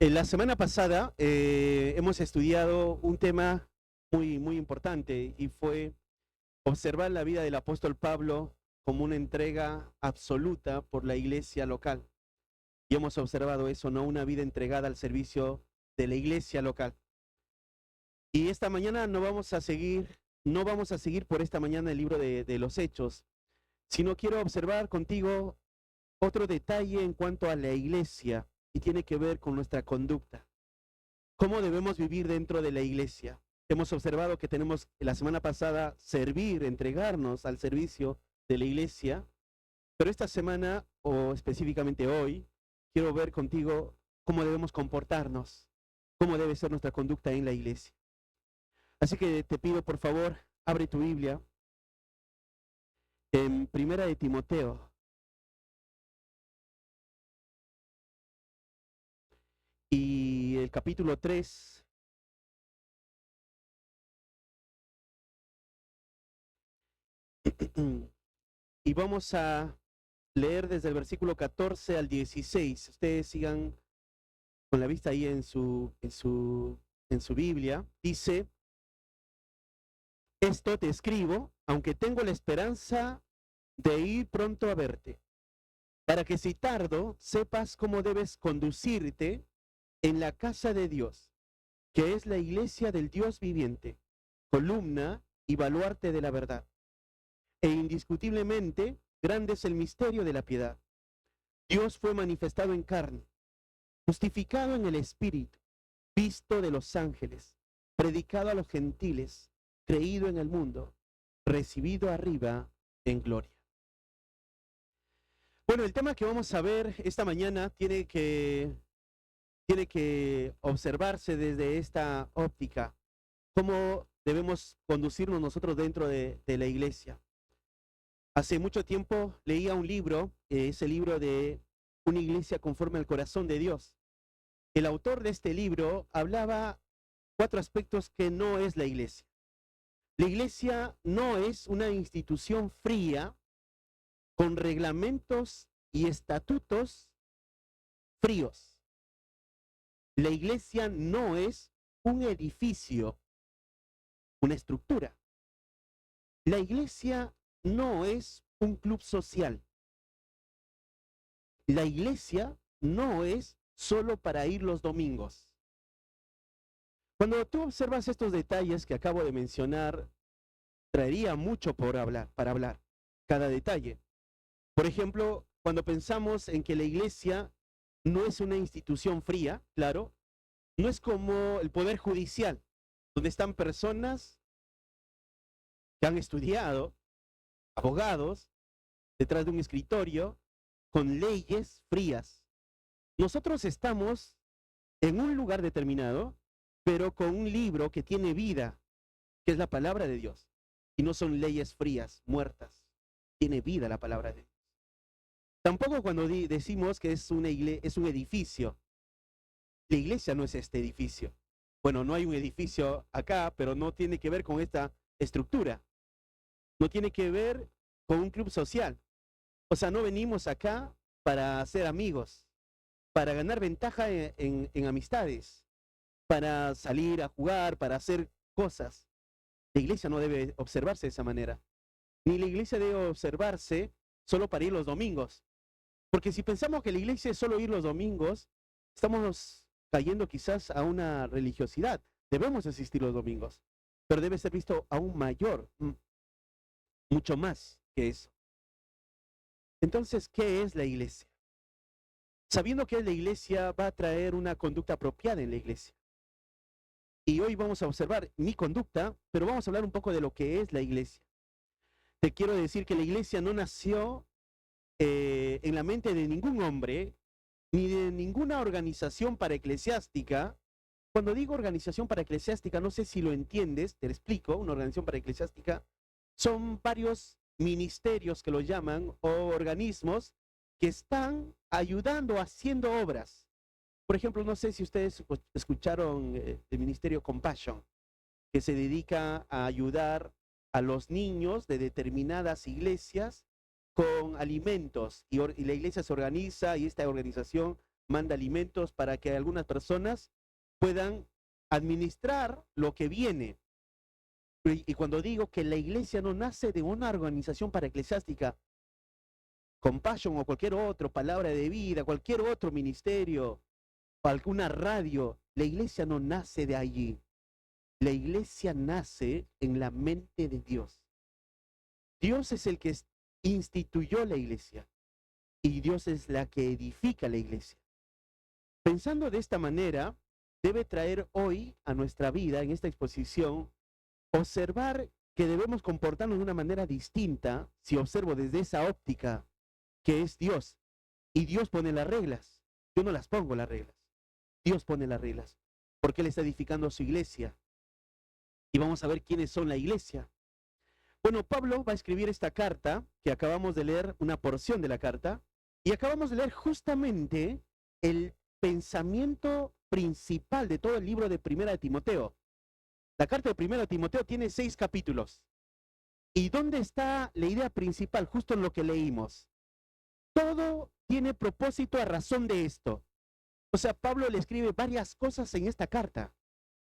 En la semana pasada hemos estudiado un tema muy importante y fue observar la vida del apóstol Pablo como una entrega absoluta por la iglesia local. Y hemos observado eso, ¿no? Una vida entregada al servicio de la iglesia local. Y esta mañana no vamos a seguir por esta mañana el libro de los Hechos, sino quiero observar contigo otro detalle en cuanto a la iglesia y tiene que ver con nuestra conducta. ¿Cómo debemos vivir dentro de la iglesia? Hemos observado que tenemos la semana pasada servir, entregarnos al servicio de la iglesia, pero esta semana, o específicamente hoy, quiero ver contigo cómo debemos comportarnos, cómo debe ser nuestra conducta en la iglesia. Así que te pido, por favor, abre tu Biblia en Primera de Timoteo y el capítulo 3. Y vamos a leer desde el versículo 14 al 16. Ustedes sigan con la vista ahí en su Biblia. Dice: esto te escribo, aunque tengo la esperanza de ir pronto a verte, para que si tardo, sepas cómo debes conducirte en la casa de Dios, que es la iglesia del Dios viviente, columna y baluarte de la verdad. E indiscutiblemente, grande es el misterio de la piedad. Dios fue manifestado en carne, justificado en el Espíritu, visto de los ángeles, predicado a los gentiles, creído en el mundo, recibido arriba en gloria. Bueno, el tema que vamos a ver esta mañana tiene que observarse desde esta óptica, cómo debemos conducirnos nosotros dentro de la iglesia. Hace mucho tiempo leía un libro, ese libro de Una iglesia conforme al corazón de Dios. El autor de este libro hablaba 4 aspectos que no es la iglesia. La iglesia no es una institución fría con reglamentos y estatutos fríos. La iglesia no es un edificio, una estructura. La iglesia no es un club social. La iglesia no es solo para ir los domingos. Cuando tú observas estos detalles que acabo de mencionar, traería mucho para hablar, cada detalle. Por ejemplo, cuando pensamos en que la iglesia no es una institución fría, claro, no es como el poder judicial, donde están personas que han estudiado, abogados, detrás de un escritorio, con leyes frías. Nosotros estamos en un lugar determinado, pero con un libro que tiene vida, que es la palabra de Dios. Y no son leyes frías, muertas. Tiene vida la palabra de Dios. Tampoco cuando decimos que es un edificio. La iglesia no es este edificio. Bueno, no hay un edificio acá, pero no tiene que ver con esta estructura. No tiene que ver con un club social. O sea, no venimos acá para ser amigos, para ganar ventaja en amistades, para salir a jugar, para hacer cosas. La iglesia no debe observarse de esa manera. Ni la iglesia debe observarse solo para ir los domingos. Porque si pensamos que la iglesia es solo ir los domingos, estamos cayendo quizás a una religiosidad. Debemos asistir los domingos, pero debe ser visto aún mayor, mucho más que eso. Entonces, ¿qué es la iglesia? Sabiendo que es la iglesia, va a traer una conducta apropiada en la iglesia. Y hoy vamos a observar mi conducta, pero vamos a hablar un poco de lo que es la iglesia. Te quiero decir que la iglesia no nació en la mente de ningún hombre, ni de ninguna organización paraeclesiástica. Cuando digo organización paraeclesiástica, no sé si lo entiendes, te lo explico. Una organización paraeclesiástica son varios ministerios que lo llaman, o organismos que están ayudando, haciendo obras. Por ejemplo, no sé si ustedes escucharon el ministerio Compassion, que se dedica a ayudar a los niños de determinadas iglesias con alimentos, y la iglesia se organiza y esta organización manda alimentos para que algunas personas puedan administrar lo que viene. Y cuando digo que la iglesia no nace de una organización paraeclesiástica, Compassion o cualquier otro, Palabra de Vida, cualquier otro ministerio, o alguna radio, la iglesia no nace de allí. La iglesia nace en la mente de Dios. Dios es el que instituyó la iglesia y Dios es la que edifica la iglesia. Pensando de esta manera, debe traer hoy a nuestra vida, en esta exposición, observar que debemos comportarnos de una manera distinta si observo desde esa óptica que es Dios. Y Dios pone las reglas. Yo no las pongo las reglas. Dios pone las reglas. Porque Él está edificando su iglesia. Y vamos a ver quiénes son la iglesia. Bueno, Pablo va a escribir esta carta, que acabamos de leer una porción de la carta, y acabamos de leer justamente el pensamiento principal de todo el libro de Primera de Timoteo. La carta de Primera de Timoteo tiene 6 capítulos. ¿Y dónde está la idea principal? Justo en lo que leímos. Todo tiene propósito a razón de esto. O sea, Pablo le escribe varias cosas en esta carta,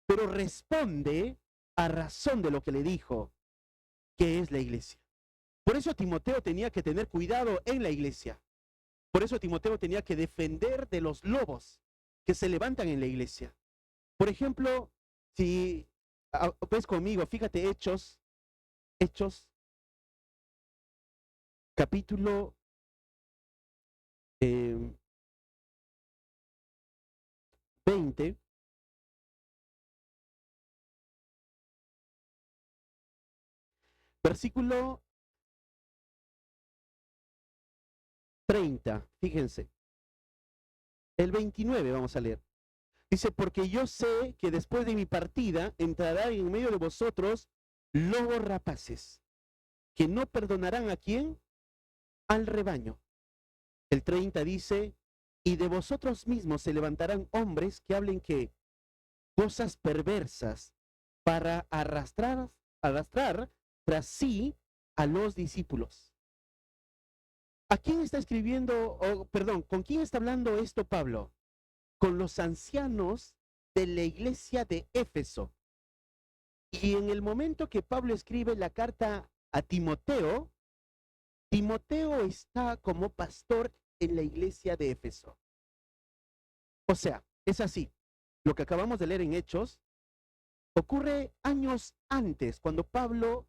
pero responde a razón de lo que le dijo, que es la iglesia. Por eso Timoteo tenía que tener cuidado en la iglesia. Por eso Timoteo tenía que defender de los lobos que se levantan en la iglesia. Por ejemplo, si ves conmigo, fíjate Hechos, capítulo 20, versículo 30, fíjense. El 29 vamos a leer. Dice, porque yo sé que después de mi partida entrará en medio de vosotros lobos rapaces, que no perdonarán a quién, al rebaño. El 30 dice, y de vosotros mismos se levantarán hombres que hablen que cosas perversas para arrastrar tras sí a los discípulos. ¿A quién está escribiendo, con quién está hablando esto Pablo? Con los ancianos de la iglesia de Éfeso. Y en el momento que Pablo escribe la carta a Timoteo, Timoteo está como pastor en la iglesia de Éfeso. O sea, es así. Lo que acabamos de leer en Hechos ocurre años antes, cuando Pablo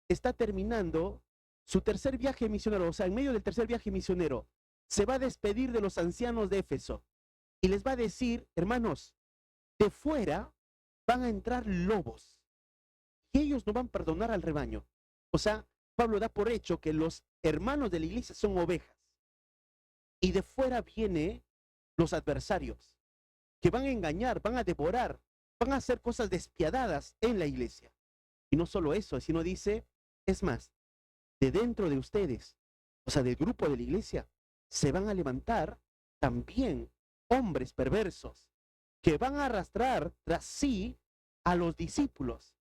está terminando su tercer viaje misionero. O sea, en medio del tercer viaje misionero, se va a despedir de los ancianos de Éfeso y les va a decir, hermanos, de fuera van a entrar lobos y ellos no van a perdonar al rebaño. O sea, Pablo da por hecho que los hermanos de la iglesia son ovejas y de fuera vienen los adversarios que van a engañar, van a devorar, van a hacer cosas despiadadas en la iglesia. Y no solo eso, sino dice, es más, de dentro de ustedes, o sea, del grupo de la iglesia, se van a levantar también hombres perversos que van a arrastrar tras sí a los discípulos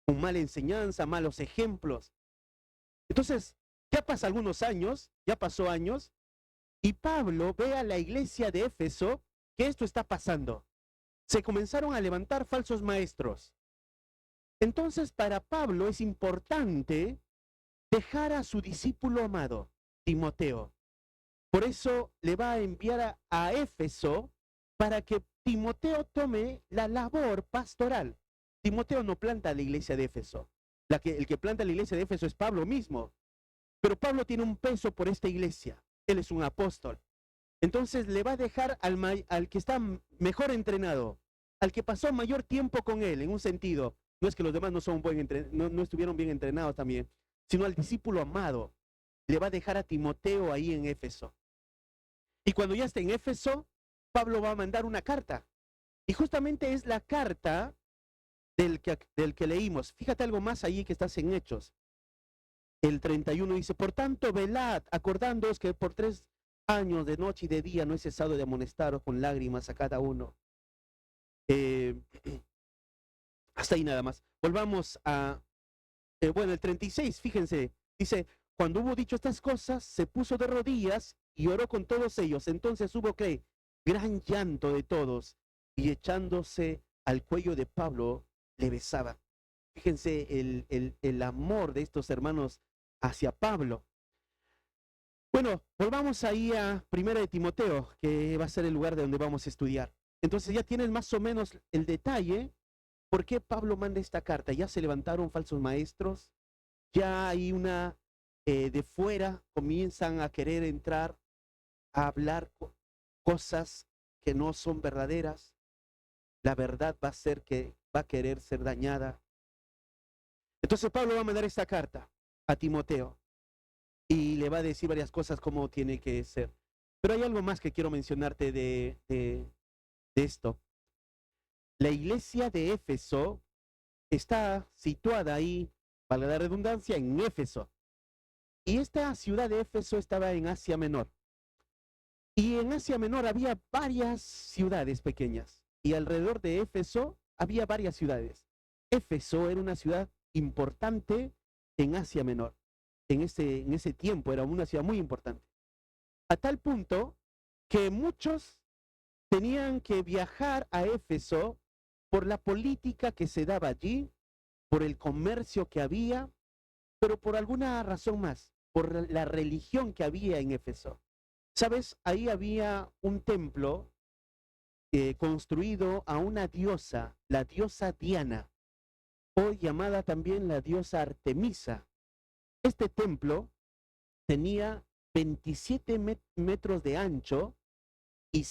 con mala enseñanza, malos ejemplos. Entonces, ya pasan algunos años, ya pasó años, y Pablo ve a la iglesia de Éfeso que esto está pasando. Se comenzaron a levantar falsos maestros. Entonces, para Pablo es importante dejar a su discípulo amado, Timoteo. Por eso le va a enviar a Éfeso para que Timoteo tome la labor pastoral. Timoteo no planta la iglesia de Éfeso. El que planta la iglesia de Éfeso es Pablo mismo. Pero Pablo tiene un peso por esta iglesia. Él es un apóstol. Entonces le va a dejar al que está mejor entrenado, al que pasó mayor tiempo con él, en un sentido. No es que los demás no estuvieron bien entrenados también, sino al discípulo amado. Le va a dejar a Timoteo ahí en Éfeso. Y cuando ya esté en Éfeso, Pablo va a mandar una carta. Y justamente es la carta del que leímos. Fíjate algo más ahí que estás en Hechos. El 31 dice, por tanto, velad, acordándoos que por 3 años de noche y de día no he cesado de amonestaros con lágrimas a cada uno. Hasta ahí nada más. Volvamos a, el 36, fíjense, dice, cuando hubo dicho estas cosas, se puso de rodillas y oró con todos ellos. Entonces hubo que gran llanto de todos, y echándose al cuello de Pablo, le besaba. Fíjense el amor de estos hermanos hacia Pablo. Bueno, volvamos ahí a Primera de Timoteo, que va a ser el lugar de donde vamos a estudiar. Entonces ya tienen más o menos el detalle. ¿Por qué Pablo manda esta carta? Ya se levantaron falsos maestros, ya hay de fuera comienzan a querer entrar a hablar cosas que no son verdaderas. La verdad va a querer ser dañada. Entonces Pablo va a mandar esta carta a Timoteo y le va a decir varias cosas como tiene que ser. Pero hay algo más que quiero mencionarte de esto. La iglesia de Éfeso está situada ahí, valga la redundancia, en Éfeso. Y esta ciudad de Éfeso estaba en Asia Menor. Y en Asia Menor había varias ciudades pequeñas. Y alrededor de Éfeso había varias ciudades. Éfeso era una ciudad importante en Asia Menor. En ese tiempo era una ciudad muy importante. A tal punto que muchos tenían que viajar a Éfeso por la política que se daba allí, por el comercio que había, pero por alguna razón más, por la religión que había en Éfeso. ¿Sabes? Ahí había un templo construido a una diosa, la diosa Diana, o llamada también la diosa Artemisa. Este templo tenía 27 metros de ancho y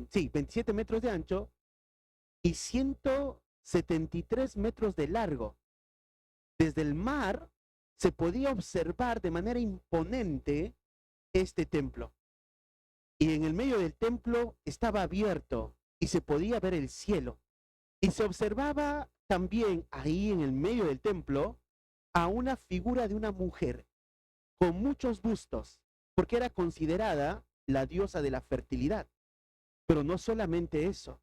27 metros de ancho y 173 metros de largo. Desde el mar se podía observar de manera imponente este templo. Y en el medio del templo estaba abierto y se podía ver el cielo. Y se observaba también ahí en el medio del templo a una figura de una mujer con muchos bustos, porque era considerada la diosa de la fertilidad. Pero no solamente eso,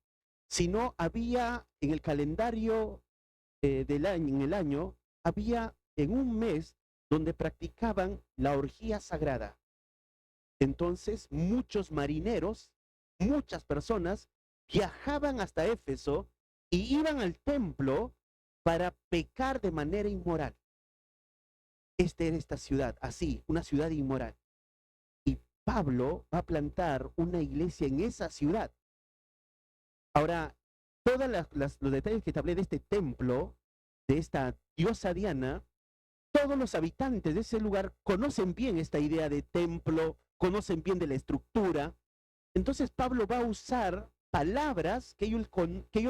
sino había en el calendario del año, en el año, había en un mes donde practicaban la orgía sagrada. Entonces muchos marineros, muchas personas viajaban hasta Éfeso y iban al templo para pecar de manera inmoral. Esta era esta ciudad, así, una ciudad inmoral. Y Pablo va a plantar una iglesia en esa ciudad. Ahora, todos los detalles que te hablé de este templo, de esta diosa Diana, todos los habitantes de ese lugar conocen bien esta idea de templo, conocen bien de la estructura. Entonces Pablo va a usar palabras que ellos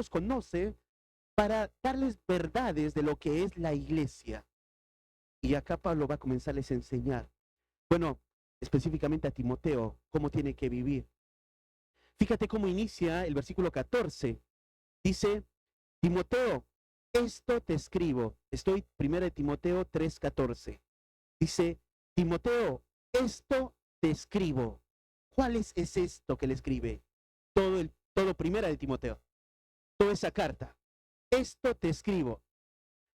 conocen para darles verdades de lo que es la iglesia. Y acá Pablo va a comenzarles a enseñar, bueno, específicamente a Timoteo, cómo tiene que vivir. Fíjate cómo inicia el versículo 14. Dice, Timoteo, esto te escribo. Estoy 1 Timoteo 3:14. Dice, Timoteo, esto te escribo. ¿Cuál es esto que le escribe? Todo 1 Timoteo. Toda esa carta. Esto te escribo.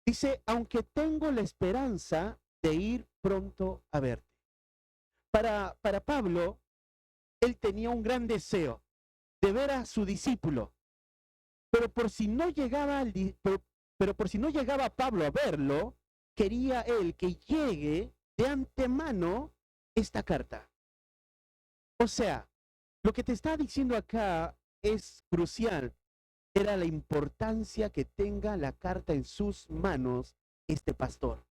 Dice, aunque tengo la esperanza de ir pronto a verte. Para Pablo, él tenía un gran deseo de ver a su discípulo. Pero por si no llegaba Pablo a verlo, quería él que llegue de antemano esta carta. O sea, lo que te está diciendo acá es crucial. Era la importancia que tenga la carta en sus manos este pastor.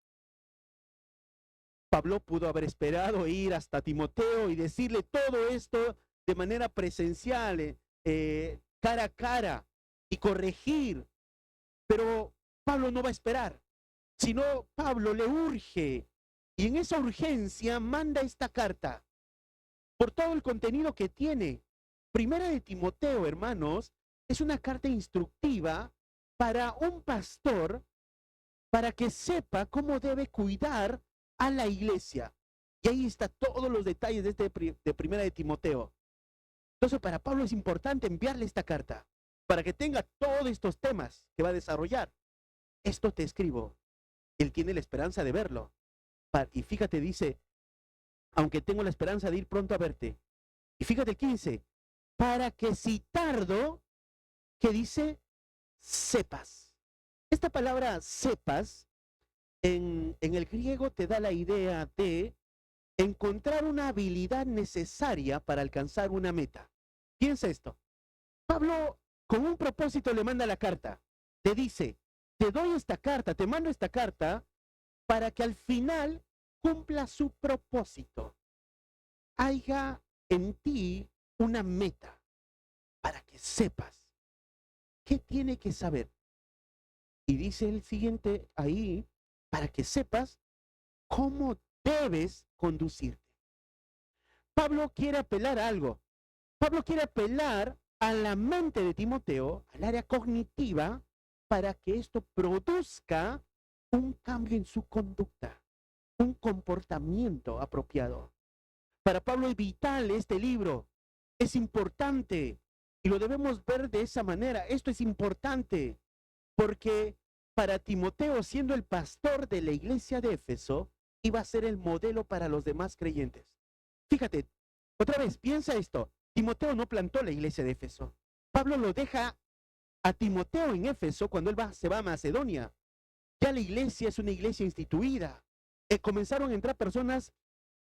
Pablo pudo haber esperado ir hasta Timoteo y decirle todo esto de manera presencial, cara a cara, y corregir. Pero Pablo no va a esperar, sino Pablo le urge, y en esa urgencia manda esta carta por todo el contenido que tiene. Primera de Timoteo, hermanos, es una carta instructiva para un pastor, para que sepa cómo debe cuidar a la iglesia. Y ahí está todos los detalles de Primera de Timoteo. Entonces, para Pablo es importante enviarle esta carta, para que tenga todos estos temas que va a desarrollar. Esto te escribo. Él tiene la esperanza de verlo. Y fíjate, dice, aunque tengo la esperanza de ir pronto a verte. Y fíjate el 15, para que si tardo, que dice, sepas. Esta palabra sepas en el griego te da la idea de encontrar una habilidad necesaria para alcanzar una meta. Piensa esto. Pablo, con un propósito, le manda la carta. Le dice, te doy esta carta, te mando esta carta para que al final cumpla su propósito. Haya en ti una meta para que sepas qué tiene que saber. Y dice el siguiente ahí, para que sepas cómo debes conducirte. Pablo quiere apelar a algo. Pablo quiere apelar a la mente de Timoteo, al área cognitiva, para que esto produzca un cambio en su conducta, un comportamiento apropiado. Para Pablo es vital este libro, es importante y lo debemos ver de esa manera. Esto es importante porque para Timoteo, siendo el pastor de la iglesia de Éfeso, iba a ser el modelo para los demás creyentes. Fíjate, otra vez, piensa esto. Timoteo no plantó la iglesia de Éfeso. Pablo lo deja a Timoteo en Éfeso cuando él se va a Macedonia. Ya la iglesia es una iglesia instituida. Comenzaron a entrar personas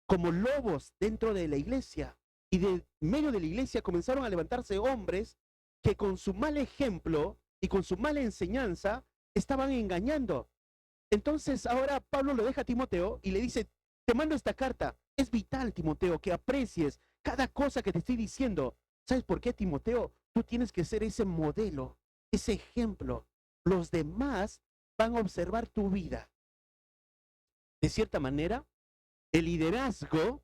como lobos dentro de la iglesia. Y de medio de la iglesia comenzaron a levantarse hombres que con su mal ejemplo y con su mala enseñanza estaban engañando. Entonces ahora Pablo lo deja a Timoteo y le dice, te mando esta carta. Es vital, Timoteo, que aprecies cada cosa que te estoy diciendo. ¿Sabes por qué, Timoteo? Tú tienes que ser ese modelo, ese ejemplo. Los demás van a observar tu vida. De cierta manera, el liderazgo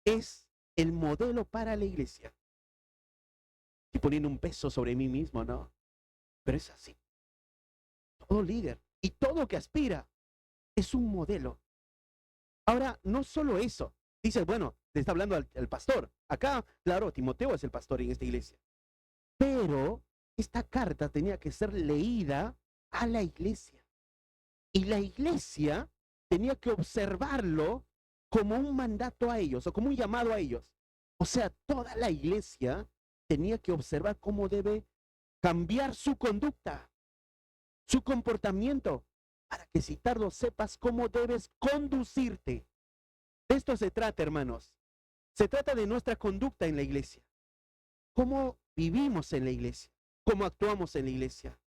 es el modelo para la iglesia. Estoy poniendo un peso sobre mí mismo, ¿no? Pero es así. Todo líder y todo que aspira es un modelo. Ahora, no solo eso. Dice, bueno, le está hablando al pastor. Acá, claro, Timoteo es el pastor en esta iglesia. Pero esta carta tenía que ser leída a la iglesia. Y la iglesia tenía que observarlo como un mandato a ellos o como un llamado a ellos. O sea, toda la iglesia tenía que observar cómo debe cambiar su conducta, su comportamiento, para que si tardo sepas cómo debes conducirte. De esto se trata, hermanos. Se trata de nuestra conducta en la iglesia. ¿Cómo vivimos en la iglesia? ¿Cómo actuamos en la iglesia?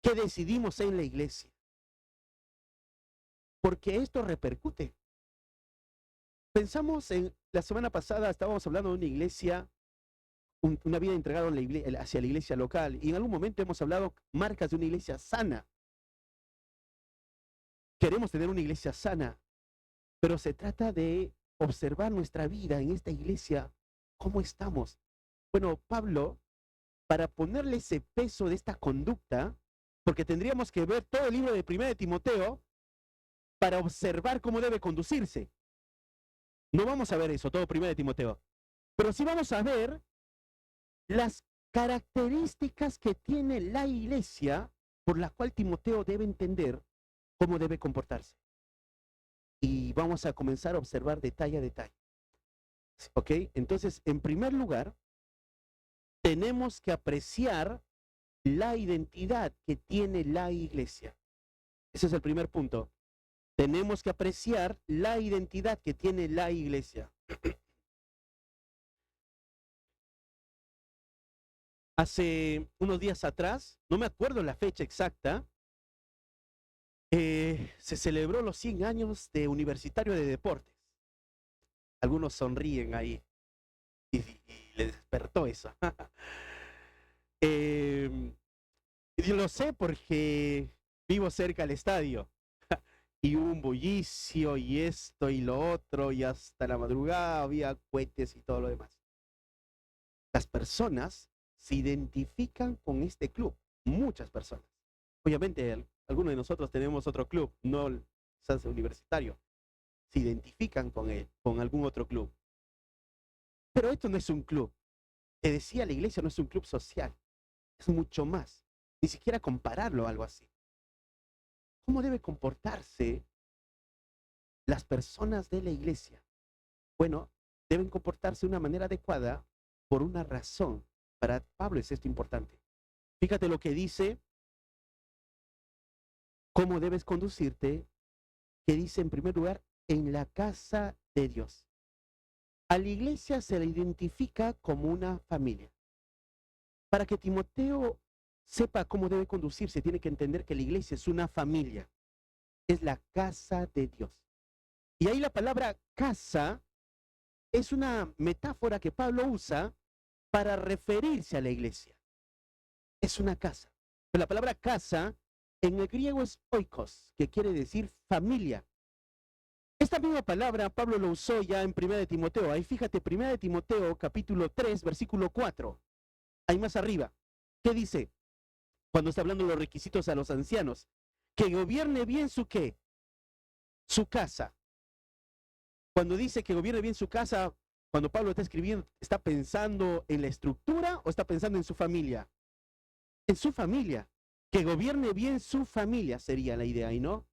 ¿Qué decidimos en la iglesia? Porque esto repercute. Pensamos en, la semana pasada estábamos hablando de una iglesia, una vida entregada hacia la iglesia local, y en algún momento hemos hablado marcas de una iglesia sana. Queremos tener una iglesia sana, pero se trata de observar nuestra vida en esta iglesia, cómo estamos. Bueno, Pablo, para ponerle ese peso de esta conducta, porque tendríamos que ver todo el libro de 1 de Timoteo para observar cómo debe conducirse. No vamos a ver eso, todo 1 de Timoteo, pero sí vamos a ver las características que tiene la iglesia por la cual Timoteo debe entender cómo debe comportarse. Y vamos a comenzar a observar detalle a detalle. ¿Ok? Entonces, en primer lugar, tenemos que apreciar la identidad que tiene la iglesia. Ese es el primer punto. Tenemos que apreciar la identidad que tiene la iglesia. Hace unos días atrás, no me acuerdo la fecha exacta, se celebró los 100 años de Universitario de Deportes. Algunos sonríen ahí y les despertó eso. Yo lo sé porque vivo cerca del estadio y hubo un bullicio y esto y lo otro y hasta la madrugada había cohetes y todo lo demás. Las personas se identifican con este club, muchas personas. Obviamente algunos de nosotros tenemos otro club, no el Sanse Universitario. Se identifican con él, con algún otro club. Pero esto no es un club. Te decía, la iglesia no es un club social, es mucho más. Ni siquiera compararlo a algo así. ¿Cómo debe comportarse las personas de la iglesia? Bueno, deben comportarse de una manera adecuada por una razón. Para Pablo es esto importante. Fíjate lo que dice, cómo debes conducirte, que dice en primer lugar, en la casa de Dios. A la iglesia se la identifica como una familia. Para que Timoteo sepa cómo debe conducirse, tiene que entender que la iglesia es una familia. Es la casa de Dios. Y ahí la palabra casa es una metáfora que Pablo usa para referirse a la iglesia. Es una casa. Pero la palabra casa en el griego es oikos, que quiere decir familia. Esta misma palabra Pablo lo usó ya en 1 de Timoteo. Ahí fíjate, 1 de Timoteo capítulo 3, versículo 4. Ahí más arriba. ¿Qué dice? Cuando está hablando de los requisitos a los ancianos. Que gobierne bien su ¿qué? Su casa. Cuando dice que gobierne bien su casa, cuando Pablo está escribiendo, ¿está pensando en la estructura o está pensando en su familia? En su familia. Que gobierne bien su familia sería la idea ahí, ¿no?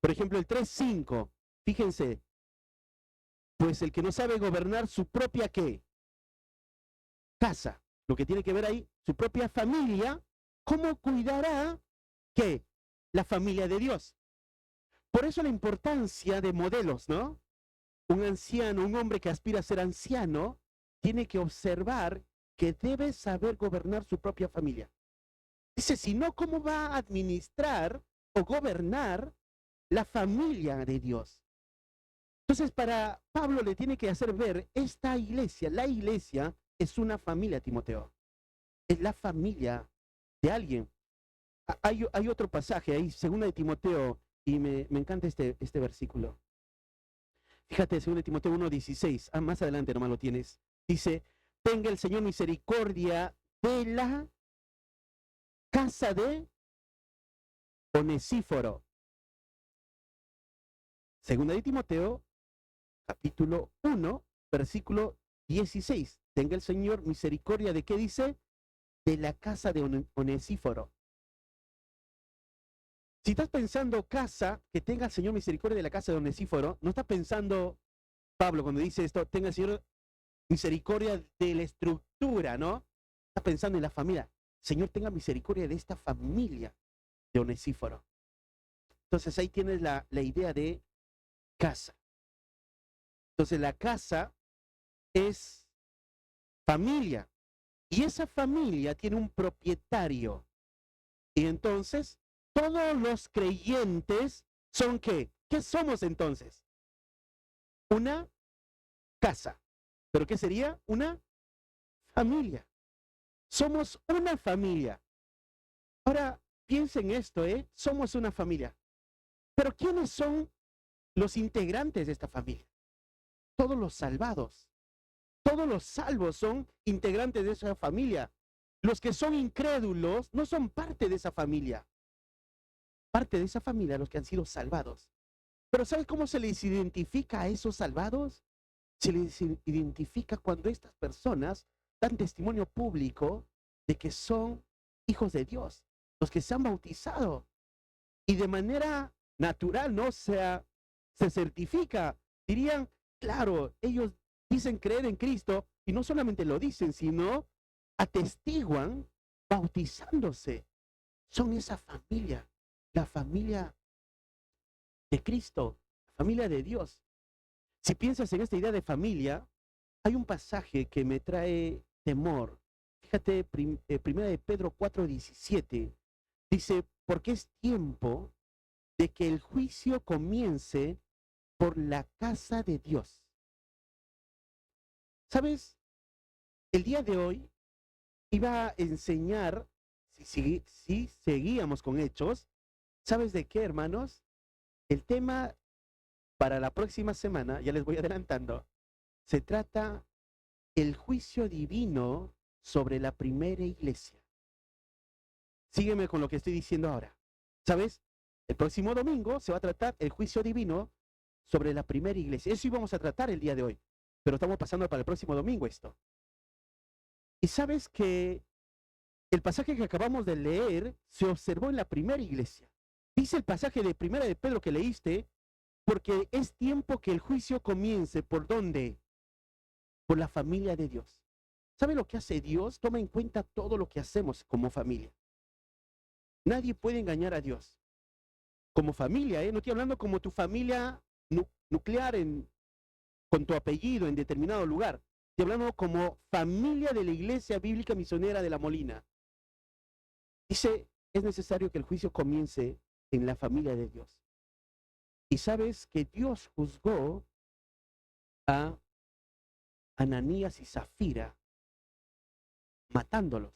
Por ejemplo, el 3:5, fíjense, pues el que no sabe gobernar su propia ¿qué? Casa, lo que tiene que ver ahí, su propia familia, ¿cómo cuidará qué? La familia de Dios. Por eso la importancia de modelos, ¿no? Un anciano, un hombre que aspira a ser anciano, tiene que observar que debe saber gobernar su propia familia. Dice, si no, ¿cómo va a administrar o gobernar la familia de Dios? Entonces, para Pablo le tiene que hacer ver esta iglesia, la iglesia es una familia, Timoteo. Es la familia de alguien. Hay otro pasaje ahí, 2 de Timoteo, y me encanta este versículo. Fíjate, 2 de Timoteo 1:16, más adelante nomás lo tienes. Dice, tenga el Señor misericordia de la casa de Onesíforo. 2 de Timoteo, capítulo 1, versículo 16. Tenga el Señor misericordia de ¿qué dice? De la casa de Onesíforo. Si estás pensando casa, que tenga el Señor misericordia de la casa de Onesíforo, no estás pensando, Pablo, cuando dice esto, tenga el Señor misericordia de la estructura, ¿no? Estás pensando en la familia. Señor, tenga misericordia de esta familia de Onesíforo. Entonces ahí tienes la idea de casa. Entonces la casa es familia. Y esa familia tiene un propietario. Y entonces, todos los creyentes son ¿qué? ¿Qué somos entonces? Una casa. ¿Pero qué sería? Una familia. Somos una familia. Ahora, piensen esto, ¿eh? Somos una familia. Pero ¿quiénes son los integrantes de esta familia? Todos los salvados. Todos los salvos son integrantes de esa familia. Los que son incrédulos no son parte de esa familia. Parte de esa familia, los que han sido salvados. Pero ¿sabes cómo se les identifica a esos salvados? Se les identifica cuando estas personas dan testimonio público de que son hijos de Dios, los que se han bautizado. Y de manera natural, ¿no? Se certifica. Dirían, claro, ellos dicen creer en Cristo y no solamente lo dicen, sino atestiguan bautizándose. Son esa familia, la familia de Cristo, la familia de Dios. Si piensas en esta idea de familia, hay un pasaje que me trae temor. Fíjate, primera de Pedro 4:17, dice, porque es tiempo de que el juicio comience por la casa de Dios. ¿Sabes? El día de hoy iba a enseñar, si seguíamos con Hechos, ¿sabes de qué, hermanos? El tema para la próxima semana, ya les voy adelantando, se trata el juicio divino sobre la primera iglesia. Sígueme con lo que estoy diciendo ahora. ¿Sabes? El próximo domingo se va a tratar el juicio divino sobre la primera iglesia. Eso íbamos a tratar el día de hoy, pero estamos pasando para el próximo domingo esto. Y sabes que el pasaje que acabamos de leer se observó en la primera iglesia. Dice el pasaje de primera de Pedro que leíste, porque es tiempo que el juicio comience. ¿Por dónde? Por la familia de Dios. ¿Sabe lo que hace Dios? Toma en cuenta todo lo que hacemos como familia. Nadie puede engañar a Dios. Como familia, no estoy hablando como tu familia nuclear con tu apellido en determinado lugar. Estoy hablando como familia de la Iglesia Bíblica Misionera de La Molina. Dice, es necesario que el juicio comience en la familia de Dios. Y sabes que Dios juzgó a Ananías y Zafira matándolos.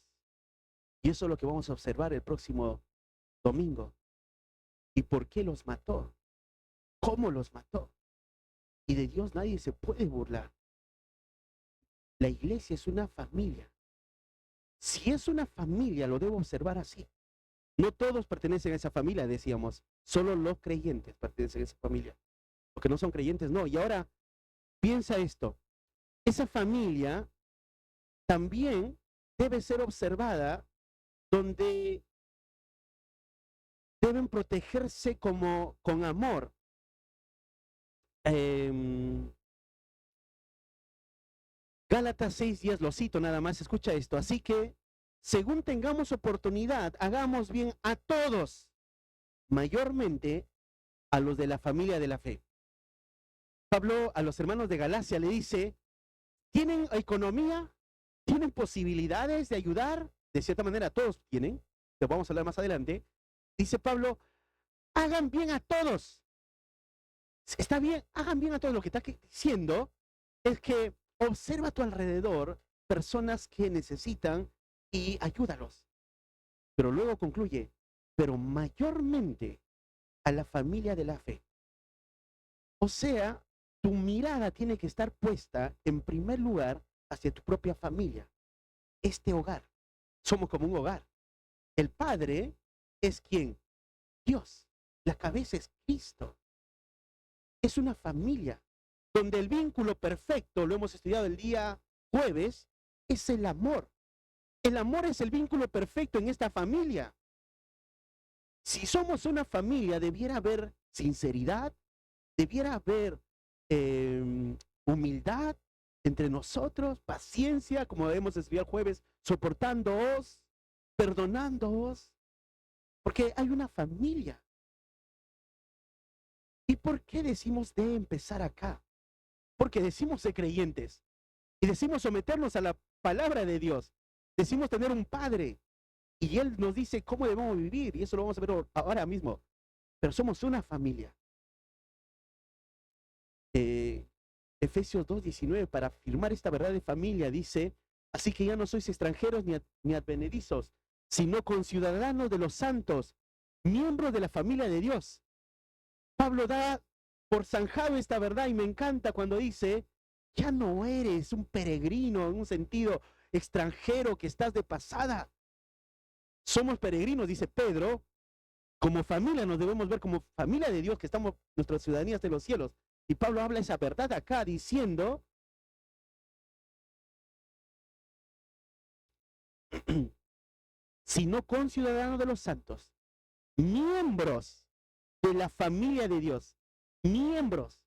Y eso es lo que vamos a observar el próximo domingo. ¿Y por qué los mató? ¿Cómo los mató? Y de Dios nadie se puede burlar. La iglesia es una familia. Si es una familia, lo debo observar así. No todos pertenecen a esa familia, decíamos. Solo los creyentes pertenecen a esa familia. Los que no son creyentes, no. Y ahora, piensa esto. Esa familia también debe ser observada donde deben protegerse con amor. Gálatas 6:10, lo cito nada más, escucha esto. Así que, según tengamos oportunidad, hagamos bien a todos, mayormente a los de la familia de la fe. Pablo a los hermanos de Galacia le dice, ¿tienen economía? ¿Tienen posibilidades de ayudar? De cierta manera todos tienen, que vamos a hablar más adelante. Dice Pablo, hagan bien a todos. Está bien, hagan bien a todos. Lo que está diciendo es que observa a tu alrededor personas que necesitan y ayúdalos. Pero luego concluye, pero mayormente a la familia de la fe. O sea, tu mirada tiene que estar puesta en primer lugar hacia tu propia familia. Este hogar. Somos como un hogar. El padre es ¿quién? Dios. La cabeza es Cristo. Es una familia donde el vínculo perfecto, lo hemos estudiado el día jueves, es el amor. El amor es el vínculo perfecto en esta familia. Si somos una familia, debiera haber sinceridad, debiera haber humildad entre nosotros, paciencia, como hemos estudiado el jueves, soportándoos, perdonándoos, porque hay una familia. ¿Y por qué decimos de empezar acá? Porque decimos ser creyentes y decimos someternos a la palabra de Dios. Decimos tener un padre y Él nos dice cómo debemos vivir y eso lo vamos a ver ahora mismo. Pero somos una familia. Efesios 2:19, para afirmar esta verdad de familia, dice, así que ya no sois extranjeros ni advenedizos, sino conciudadanos de los santos, miembros de la familia de Dios. Pablo da por zanjado esta verdad y me encanta cuando dice, ya no eres un peregrino en un sentido extranjero que estás de pasada. Somos peregrinos, dice Pedro, como familia nos debemos ver como familia de Dios, que estamos nuestras ciudadanías de los cielos. Y Pablo habla esa verdad acá diciendo, sino conciudadanos de los santos, miembros de la familia de Dios, miembros.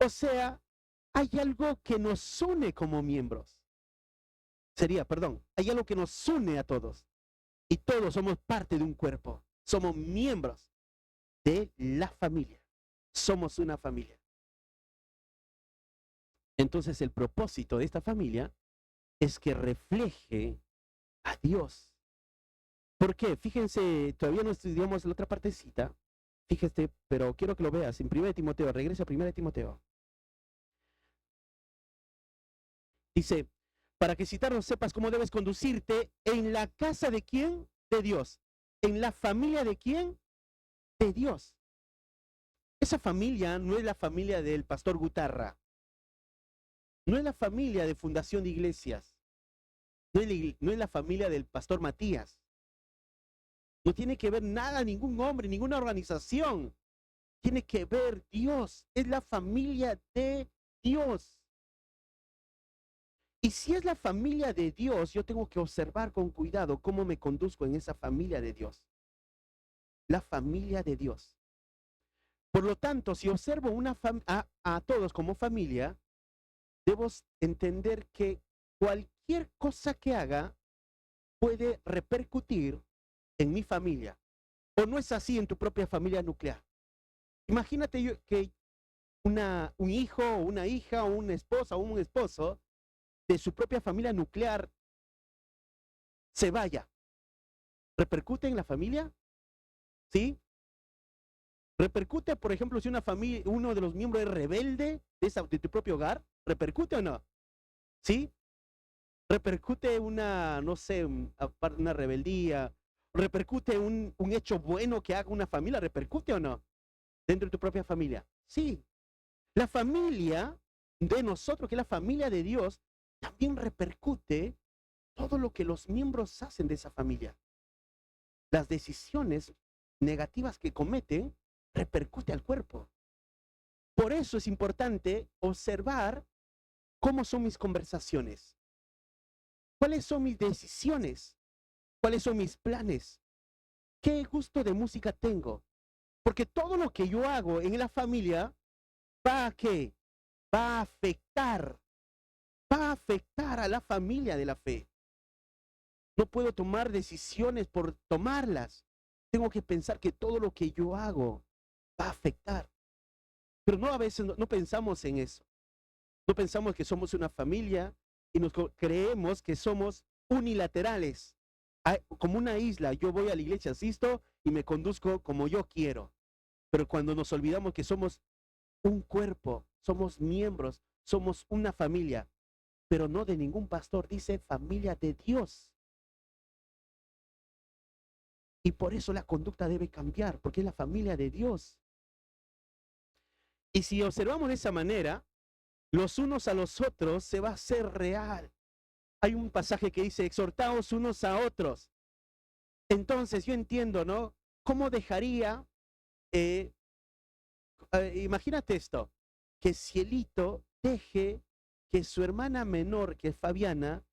O sea, hay algo que nos une como miembros. Hay algo que nos une a todos. Y todos somos parte de un cuerpo. Somos miembros de la familia. Somos una familia. Entonces el propósito de esta familia es que refleje a Dios. ¿Por qué? Fíjense, todavía no estudiamos la otra partecita. Fíjate, pero quiero que lo veas. En 1 Timoteo, regresa a 1 Timoteo. Dice, para que citarnos sepas cómo debes conducirte en la casa de quién? De Dios. ¿En la familia de quién? De Dios. Esa familia no es la familia del pastor Gutarra. No es la familia de Fundación de Iglesias. No es la familia del pastor Matías. No tiene que ver nada, ningún hombre, ninguna organización. Tiene que ver Dios. Es la familia de Dios. Y si es la familia de Dios, yo tengo que observar con cuidado cómo me conduzco en esa familia de Dios. La familia de Dios. Por lo tanto, si observo a todos como familia, debo entender que cualquier cosa que haga puede repercutir en mi familia. ¿O no es así en tu propia familia nuclear? Imagínate que un hijo o una hija o una esposa o un esposo de su propia familia nuclear se vaya. ¿Repercute en la familia? ¿Sí? ¿Repercute, por ejemplo, si uno de los miembros es rebelde de tu propio hogar? ¿Repercute o no? ¿Sí? ¿Repercute no sé, una rebeldía? ¿Repercute un hecho bueno que haga una familia? ¿Repercute o no? Dentro de tu propia familia. Sí. La familia de nosotros, que es la familia de Dios, también repercute todo lo que los miembros hacen de esa familia. Las decisiones negativas que cometen repercute al cuerpo. Por eso es importante observar cómo son mis conversaciones, cuáles son mis decisiones, cuáles son mis planes, qué gusto de música tengo. Porque todo lo que yo hago en la familia va a ¿qué? Va a afectar a la familia de la fe. No puedo tomar decisiones por tomarlas. Tengo que pensar que todo lo que yo hago va a afectar. Pero no, a veces no pensamos en eso. No pensamos que somos una familia y creemos que somos unilaterales. Como una isla, yo voy a la iglesia, asisto y me conduzco como yo quiero. Pero cuando nos olvidamos que somos un cuerpo, somos miembros, somos una familia, pero no de ningún pastor, dice familia de Dios. Y por eso la conducta debe cambiar, porque es la familia de Dios. Y si observamos de esa manera, los unos a los otros se va a hacer real. Hay un pasaje que dice, exhortaos unos a otros. Entonces yo entiendo, ¿no? ¿Cómo dejaría, imagínate esto, que Cielito deje que su hermana menor, que es Fabiana,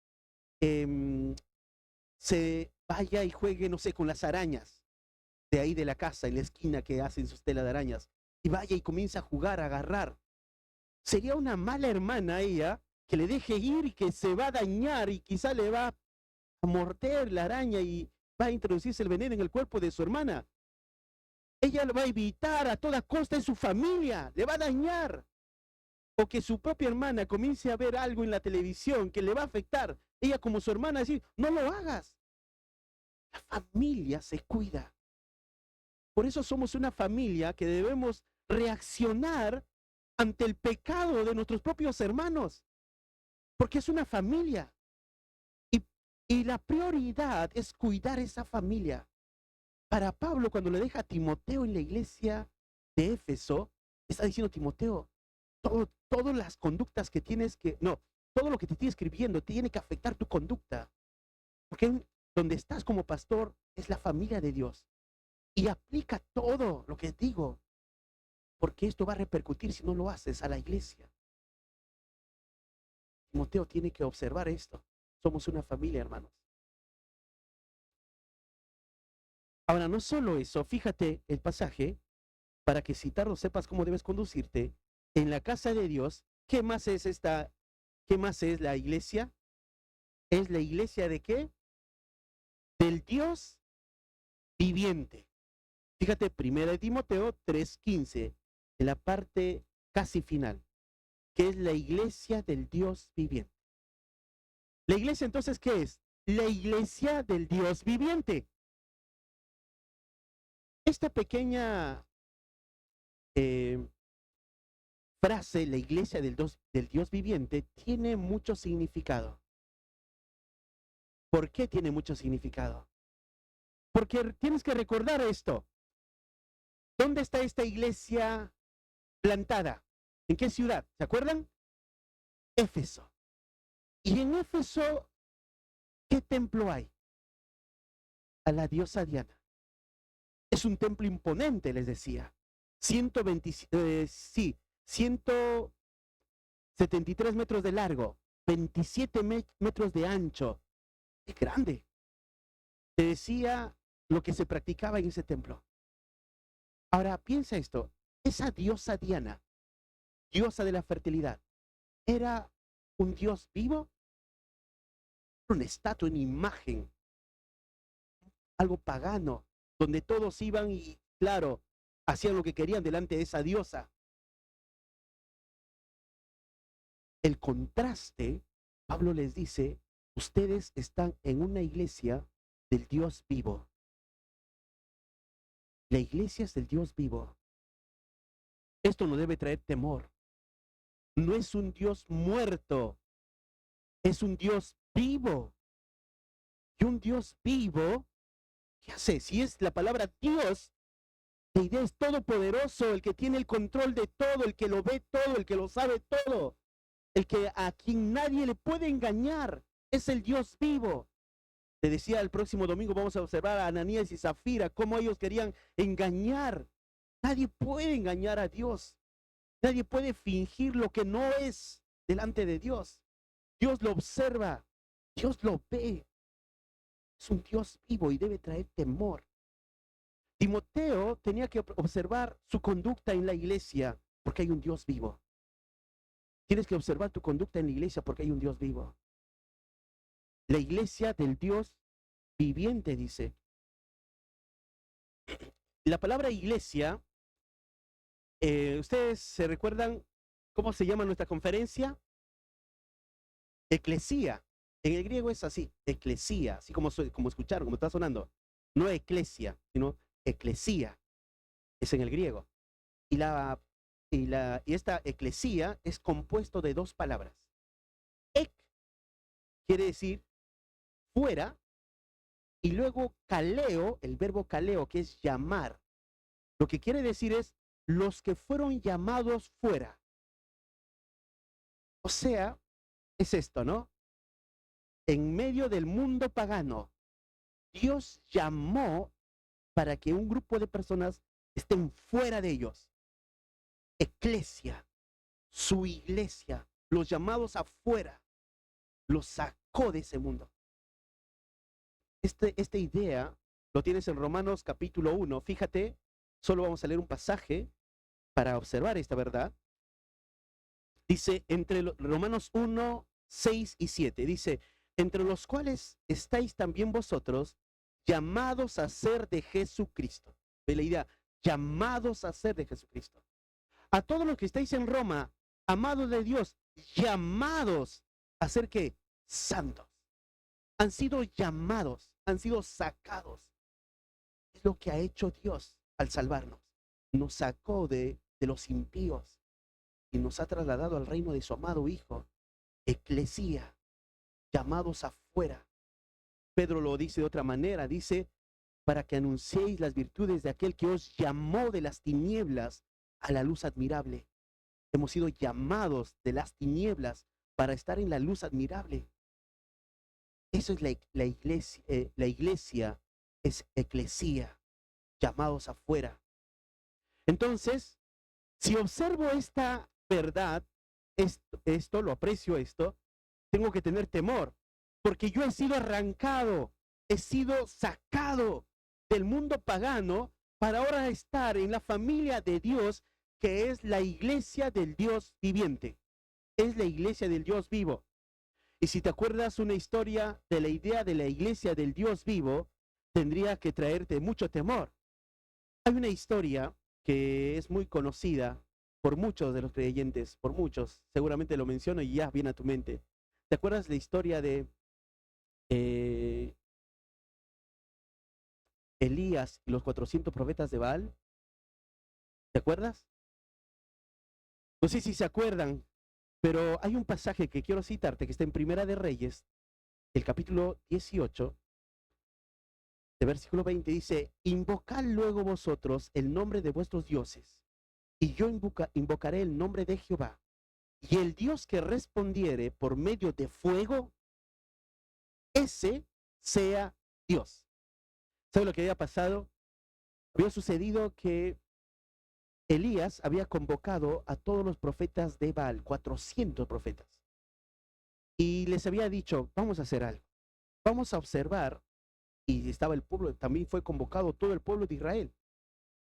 se vaya y juegue, no sé, con las arañas de ahí de la casa, en la esquina que hacen sus telas de arañas, y vaya y comienza a jugar, a agarrar. Sería una mala hermana ella que le deje ir y que se va a dañar y quizá le va a morder la araña y va a introducirse el veneno en el cuerpo de su hermana. Ella lo va a evitar a toda costa en su familia, le va a dañar. O que su propia hermana comience a ver algo en la televisión que le va a afectar. Ella como su hermana decir, no lo hagas. La familia se cuida. Por eso somos una familia que debemos reaccionar ante el pecado de nuestros propios hermanos. Porque es una familia. Y la prioridad es cuidar esa familia. Para Pablo, cuando le deja a Timoteo en la iglesia de Éfeso, está diciendo, Timoteo, todas las conductas que todo lo que te estoy escribiendo tiene que afectar tu conducta. Porque donde estás como pastor es la familia de Dios. Y aplica todo lo que digo. Porque esto va a repercutir si no lo haces a la iglesia. Timoteo tiene que observar esto. Somos una familia, hermanos. Ahora, no solo eso, fíjate el pasaje, para que citarlo sepas cómo debes conducirte. En la casa de Dios, ¿qué más es la iglesia? ¿Es la iglesia de qué? Del Dios viviente. Fíjate, 1 Timoteo 3:15, en la parte casi final, que es la iglesia del Dios viviente. ¿La iglesia entonces qué es? La iglesia del Dios viviente. Esta pequeña frase, la iglesia del Dios viviente, tiene mucho significado. ¿Por qué tiene mucho significado? Porque tienes que recordar esto. ¿Dónde está esta iglesia plantada? ¿En qué ciudad? ¿Se acuerdan? Éfeso. Y en Éfeso, ¿qué templo hay? A la diosa Diana. Es un templo imponente, les decía. 173 metros de largo, 27 metros de ancho. Es grande. Te decía lo que se practicaba en ese templo. Ahora, piensa esto. Esa diosa Diana, diosa de la fertilidad, ¿era un dios vivo? Una estatua, una imagen, algo pagano, donde todos iban y, claro, hacían lo que querían delante de esa diosa. El contraste, Pablo les dice, ustedes están en una iglesia del Dios vivo. La iglesia es del Dios vivo. Esto no debe traer temor. No es un Dios muerto, es un Dios vivo. Y un Dios vivo, ¿qué hace? Si es la palabra Dios, la idea es todopoderoso, el que tiene el control de todo, el que lo ve todo, el que lo sabe todo, el que a quien nadie le puede engañar, es el Dios vivo. Te decía, el próximo domingo vamos a observar a Ananías y Zafira, cómo ellos querían engañar. Nadie puede engañar a Dios. Nadie puede fingir lo que no es delante de Dios. Dios lo observa, Dios lo ve. Es un Dios vivo y debe traer temor. Timoteo tenía que observar su conducta en la iglesia porque hay un Dios vivo. Tienes que observar tu conducta en la iglesia porque hay un Dios vivo. La iglesia del Dios viviente, dice. La palabra iglesia, ¿ustedes se recuerdan cómo se llama nuestra conferencia? Eclesía. En el griego es así, eclesía, así como escucharon, como está sonando. No eclesia, sino eclesía. Es en el griego. Y esta eclesía es compuesto de dos palabras. Ek quiere decir fuera, y luego kaleo, el verbo kaleo, que es llamar. Lo que quiere decir es los que fueron llamados fuera. O sea, es esto, ¿no? En medio del mundo pagano, Dios llamó para que un grupo de personas estén fuera de ellos. Eclesia, su iglesia, los llamados afuera, los sacó de ese mundo. Esta idea lo tienes en Romanos capítulo 1. Fíjate, solo vamos a leer un pasaje para observar esta verdad. Dice, Romanos 1, 6 y 7, dice, entre los cuales estáis también vosotros, llamados a ser de Jesucristo. Ve la idea, llamados a ser de Jesucristo. A todos los que estáis en Roma, amados de Dios, llamados a ser ¿qué? Santos. Han sido llamados, han sido sacados. Es lo que ha hecho Dios al salvarnos. Nos sacó de los impíos y nos ha trasladado al reino de su amado Hijo. Eclesía, llamados afuera. Pedro lo dice de otra manera, dice, para que anunciéis las virtudes de aquel que os llamó de las tinieblas a la luz admirable. Hemos sido llamados de las tinieblas para estar en la luz admirable. Eso es la iglesia. La iglesia es eclesía, llamados afuera. Entonces, si observo esta verdad, esto, lo aprecio esto, tengo que tener temor, porque yo he sido arrancado, he sido sacado del mundo pagano para ahora estar en la familia de Dios, que es la iglesia del Dios viviente, es la iglesia del Dios vivo. Y si te acuerdas una historia de la idea de la iglesia del Dios vivo, tendría que traerte mucho temor. Hay una historia que es muy conocida por muchos de los creyentes, por muchos, seguramente lo menciono y ya viene a tu mente. ¿Te acuerdas la historia de Elías y los 400 profetas de Baal? ¿Te acuerdas? No sé si se acuerdan, pero hay un pasaje que quiero citarte que está en Primera de Reyes, el capítulo 18, de versículo 20, dice, invocad luego vosotros el nombre de vuestros dioses, y yo invocaré el nombre de Jehová, y el Dios que respondiere por medio de fuego, ese sea Dios. ¿Sabe lo que había pasado? Había sucedido que Elías había convocado a todos los profetas de Baal, 400 profetas, y les había dicho, vamos a hacer algo, vamos a observar, y estaba el pueblo, también fue convocado todo el pueblo de Israel,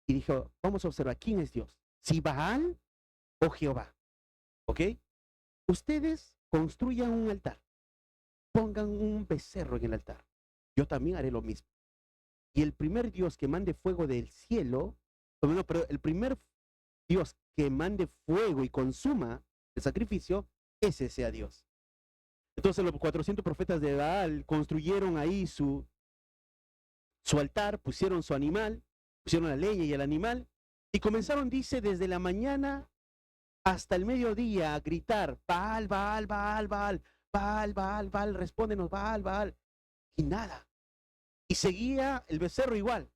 y dijo, vamos a observar quién es Dios. si Baal o Jehová. ¿Ok? Ustedes construyan un altar, pongan un becerro en el altar. Yo también haré lo mismo. Y el primer Dios que mande fuego del cielo, bueno, pero el primer Dios que mande fuego y consuma el sacrificio, ese sea Dios. Entonces los 400 profetas de Baal construyeron ahí su altar, pusieron su animal, pusieron la leña y el animal, y comenzaron, dice, desde la mañana hasta el mediodía a gritar, Baal, Baal, Baal, Baal, Baal, Baal, Baal, respóndenos, Baal, Baal, y nada. Y seguía el becerro igual.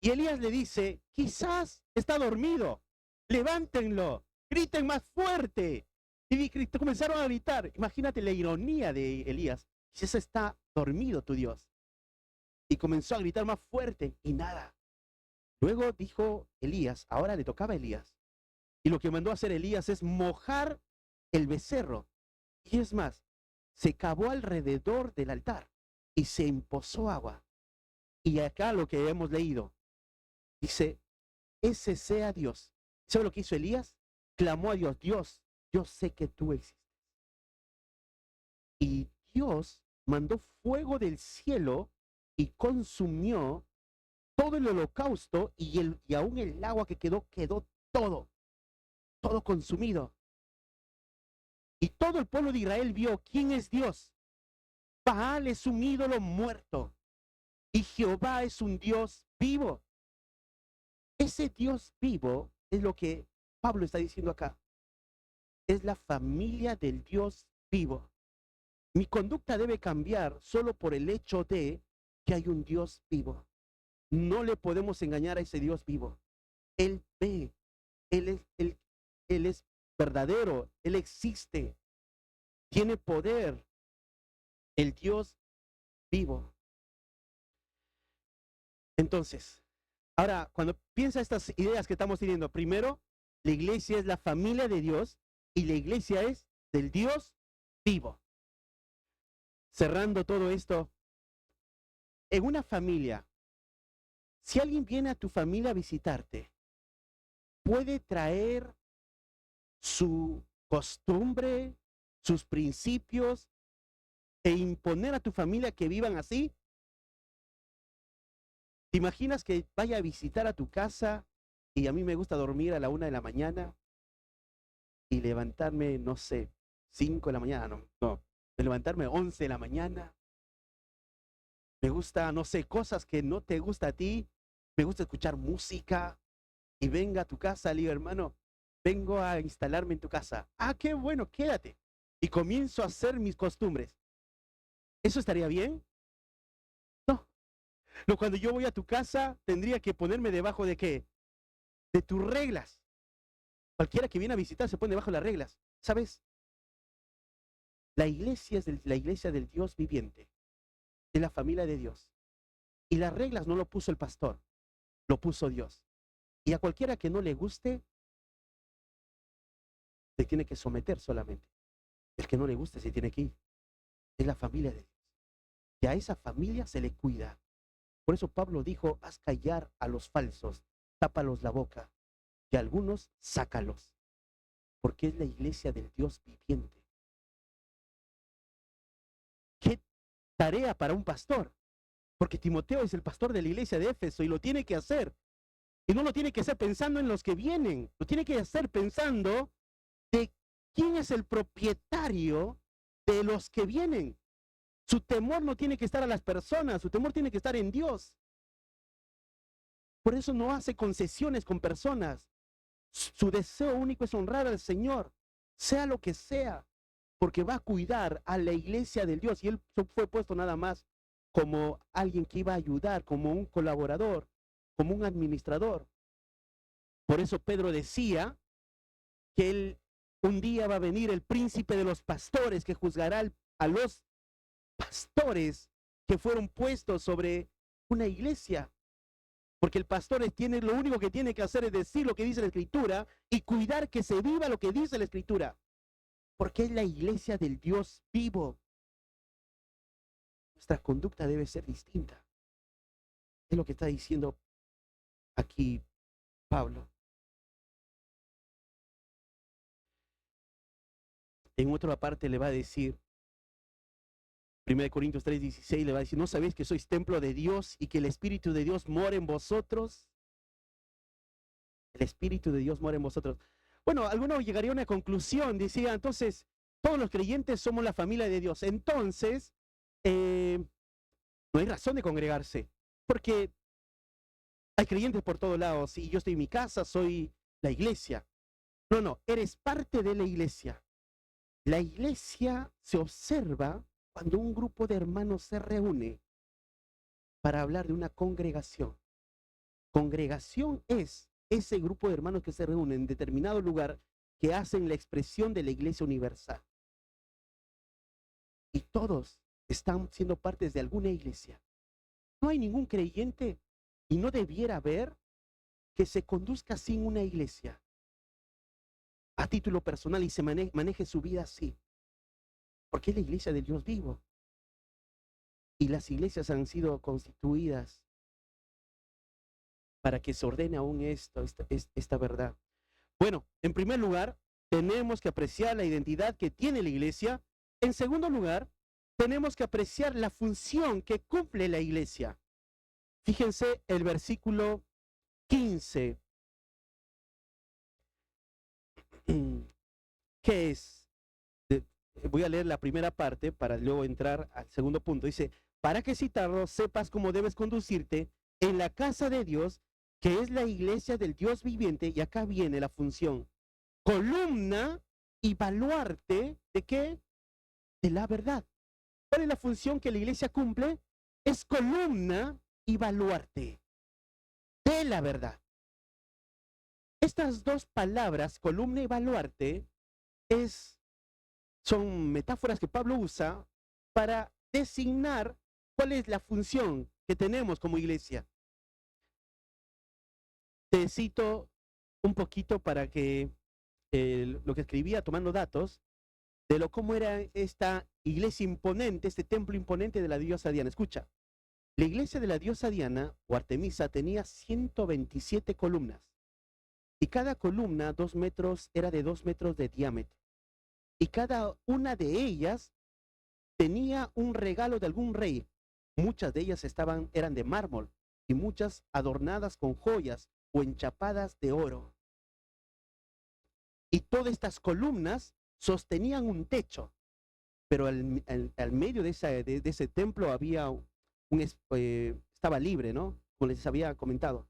Y Elías le dice, quizás está dormido, levántenlo, griten más fuerte. Y comenzaron a gritar. Imagínate la ironía de Elías. Quizás está dormido tu Dios. Y comenzó a gritar más fuerte y nada. Luego dijo Elías, ahora le tocaba a Elías. Y lo que mandó a hacer Elías es mojar el becerro. Y es más, se cavó alrededor del altar y se empozó agua. Y acá lo que hemos leído, dice, ese sea Dios. ¿Sabe lo que hizo Elías? Clamó a Dios, Dios, yo sé que tú existes. Y Dios mandó fuego del cielo y consumió todo el holocausto y aún el agua que quedó todo consumido. Y todo el pueblo de Israel vio quién es Dios. Baal es un ídolo muerto y Jehová es un Dios vivo. Ese Dios vivo es lo que Pablo está diciendo acá. Es la familia del Dios vivo. Mi conducta debe cambiar solo por el hecho de que hay un Dios vivo. No le podemos engañar a ese Dios vivo. Él ve, él es verdadero, Él existe, tiene poder, el Dios vivo. Entonces, ahora, cuando piensa estas ideas que estamos teniendo, primero, la iglesia es la familia de Dios y la iglesia es del Dios vivo. Cerrando todo esto, en una familia, si alguien viene a tu familia a visitarte, puede traer su costumbre, sus principios e imponer a tu familia que vivan así. ¿Te imaginas que vaya a visitar a tu casa y a mí me gusta dormir a la 1 de la mañana y levantarme, no sé, 5 de la mañana, no, levantarme 11 de la mañana? Me gusta, no sé, cosas que no te gusta a ti. Me gusta escuchar música y venga a tu casa, le digo, hermano, vengo a instalarme en tu casa. Ah, qué bueno, quédate. Y comienzo a hacer mis costumbres. ¿Eso estaría bien? No. No, cuando yo voy a tu casa, tendría que ponerme debajo de qué? De tus reglas. Cualquiera que viene a visitar se pone debajo de las reglas. ¿Sabes? La iglesia es la iglesia del Dios viviente, de la familia de Dios. Y las reglas no lo puso el pastor, lo puso Dios. Y a cualquiera que no le guste, se tiene que someter solamente. El que no le guste se tiene que ir. Es la familia de Dios. Y a esa familia se le cuida. Por eso Pablo dijo, haz callar a los falsos, tápalos la boca, y a algunos sácalos, porque es la iglesia del Dios viviente. ¿Qué tarea para un pastor? Porque Timoteo es el pastor de la iglesia de Éfeso y lo tiene que hacer. Y no lo tiene que hacer pensando en los que vienen, lo tiene que hacer pensando de quién es el propietario de los que vienen. Su temor no tiene que estar a las personas, su temor tiene que estar en Dios. Por eso no hace concesiones con personas. Su deseo único es honrar al Señor, sea lo que sea, porque va a cuidar a la iglesia del Dios. Y él fue puesto nada más como alguien que iba a ayudar, como un colaborador, como un administrador. Por eso Pedro decía que un día va a venir el príncipe de los pastores que juzgará a los pastores que fueron puestos sobre una iglesia. Porque el pastor tiene, lo único que tiene que hacer es decir lo que dice la Escritura y cuidar que se viva lo que dice la Escritura. Porque es la iglesia del Dios vivo. Nuestra conducta debe ser distinta. Es lo que está diciendo aquí Pablo. En otra parte le va a decir, 1 Corintios 3:16, le va a decir, ¿no sabéis que sois templo de Dios y que el Espíritu de Dios mora en vosotros? El Espíritu de Dios mora en vosotros. Bueno, alguno llegaría a una conclusión, decía, entonces, todos los creyentes somos la familia de Dios. Entonces, no hay razón de congregarse, porque hay creyentes por todos lados, y yo estoy en mi casa, soy la iglesia. No, no, eres parte de la iglesia. La iglesia se observa cuando un grupo de hermanos se reúne para hablar de una congregación. Congregación es ese grupo de hermanos que se reúnen en determinado lugar, que hacen la expresión de la iglesia universal. Y todos están siendo partes de alguna iglesia. No hay ningún creyente, y no debiera haber, que se conduzca sin una iglesia a título personal y se maneje su vida así. Porque es la iglesia del Dios vivo. Y las iglesias han sido constituidas para que se ordene aún esta verdad. Bueno, en primer lugar, tenemos que apreciar la identidad que tiene la iglesia. En segundo lugar, tenemos que apreciar la función que cumple la iglesia. Fíjense el versículo 15. ¿Qué es? Voy a leer la primera parte para luego entrar al segundo punto. Dice, para que citarlo, sepas cómo debes conducirte en la casa de Dios, que es la iglesia del Dios viviente, y acá viene la función. Columna y baluarte, ¿de qué? De la verdad. ¿Cuál es la función que la iglesia cumple? Es columna y baluarte de la verdad. Estas dos palabras, columna y baluarte, son metáforas que Pablo usa para designar cuál es la función que tenemos como iglesia. Te cito un poquito para que lo que escribía tomando datos de cómo era esta iglesia imponente, este templo imponente de la diosa Diana. Escucha, la iglesia de la diosa Diana o Artemisa tenía 127 columnas y cada columna era de 2 metros de diámetro. Y cada una de ellas tenía un regalo de algún rey. Muchas de ellas eran de mármol y muchas adornadas con joyas o enchapadas de oro. Y todas estas columnas sostenían un techo, pero al medio de ese templo había estaba libre, ¿no? Como les había comentado.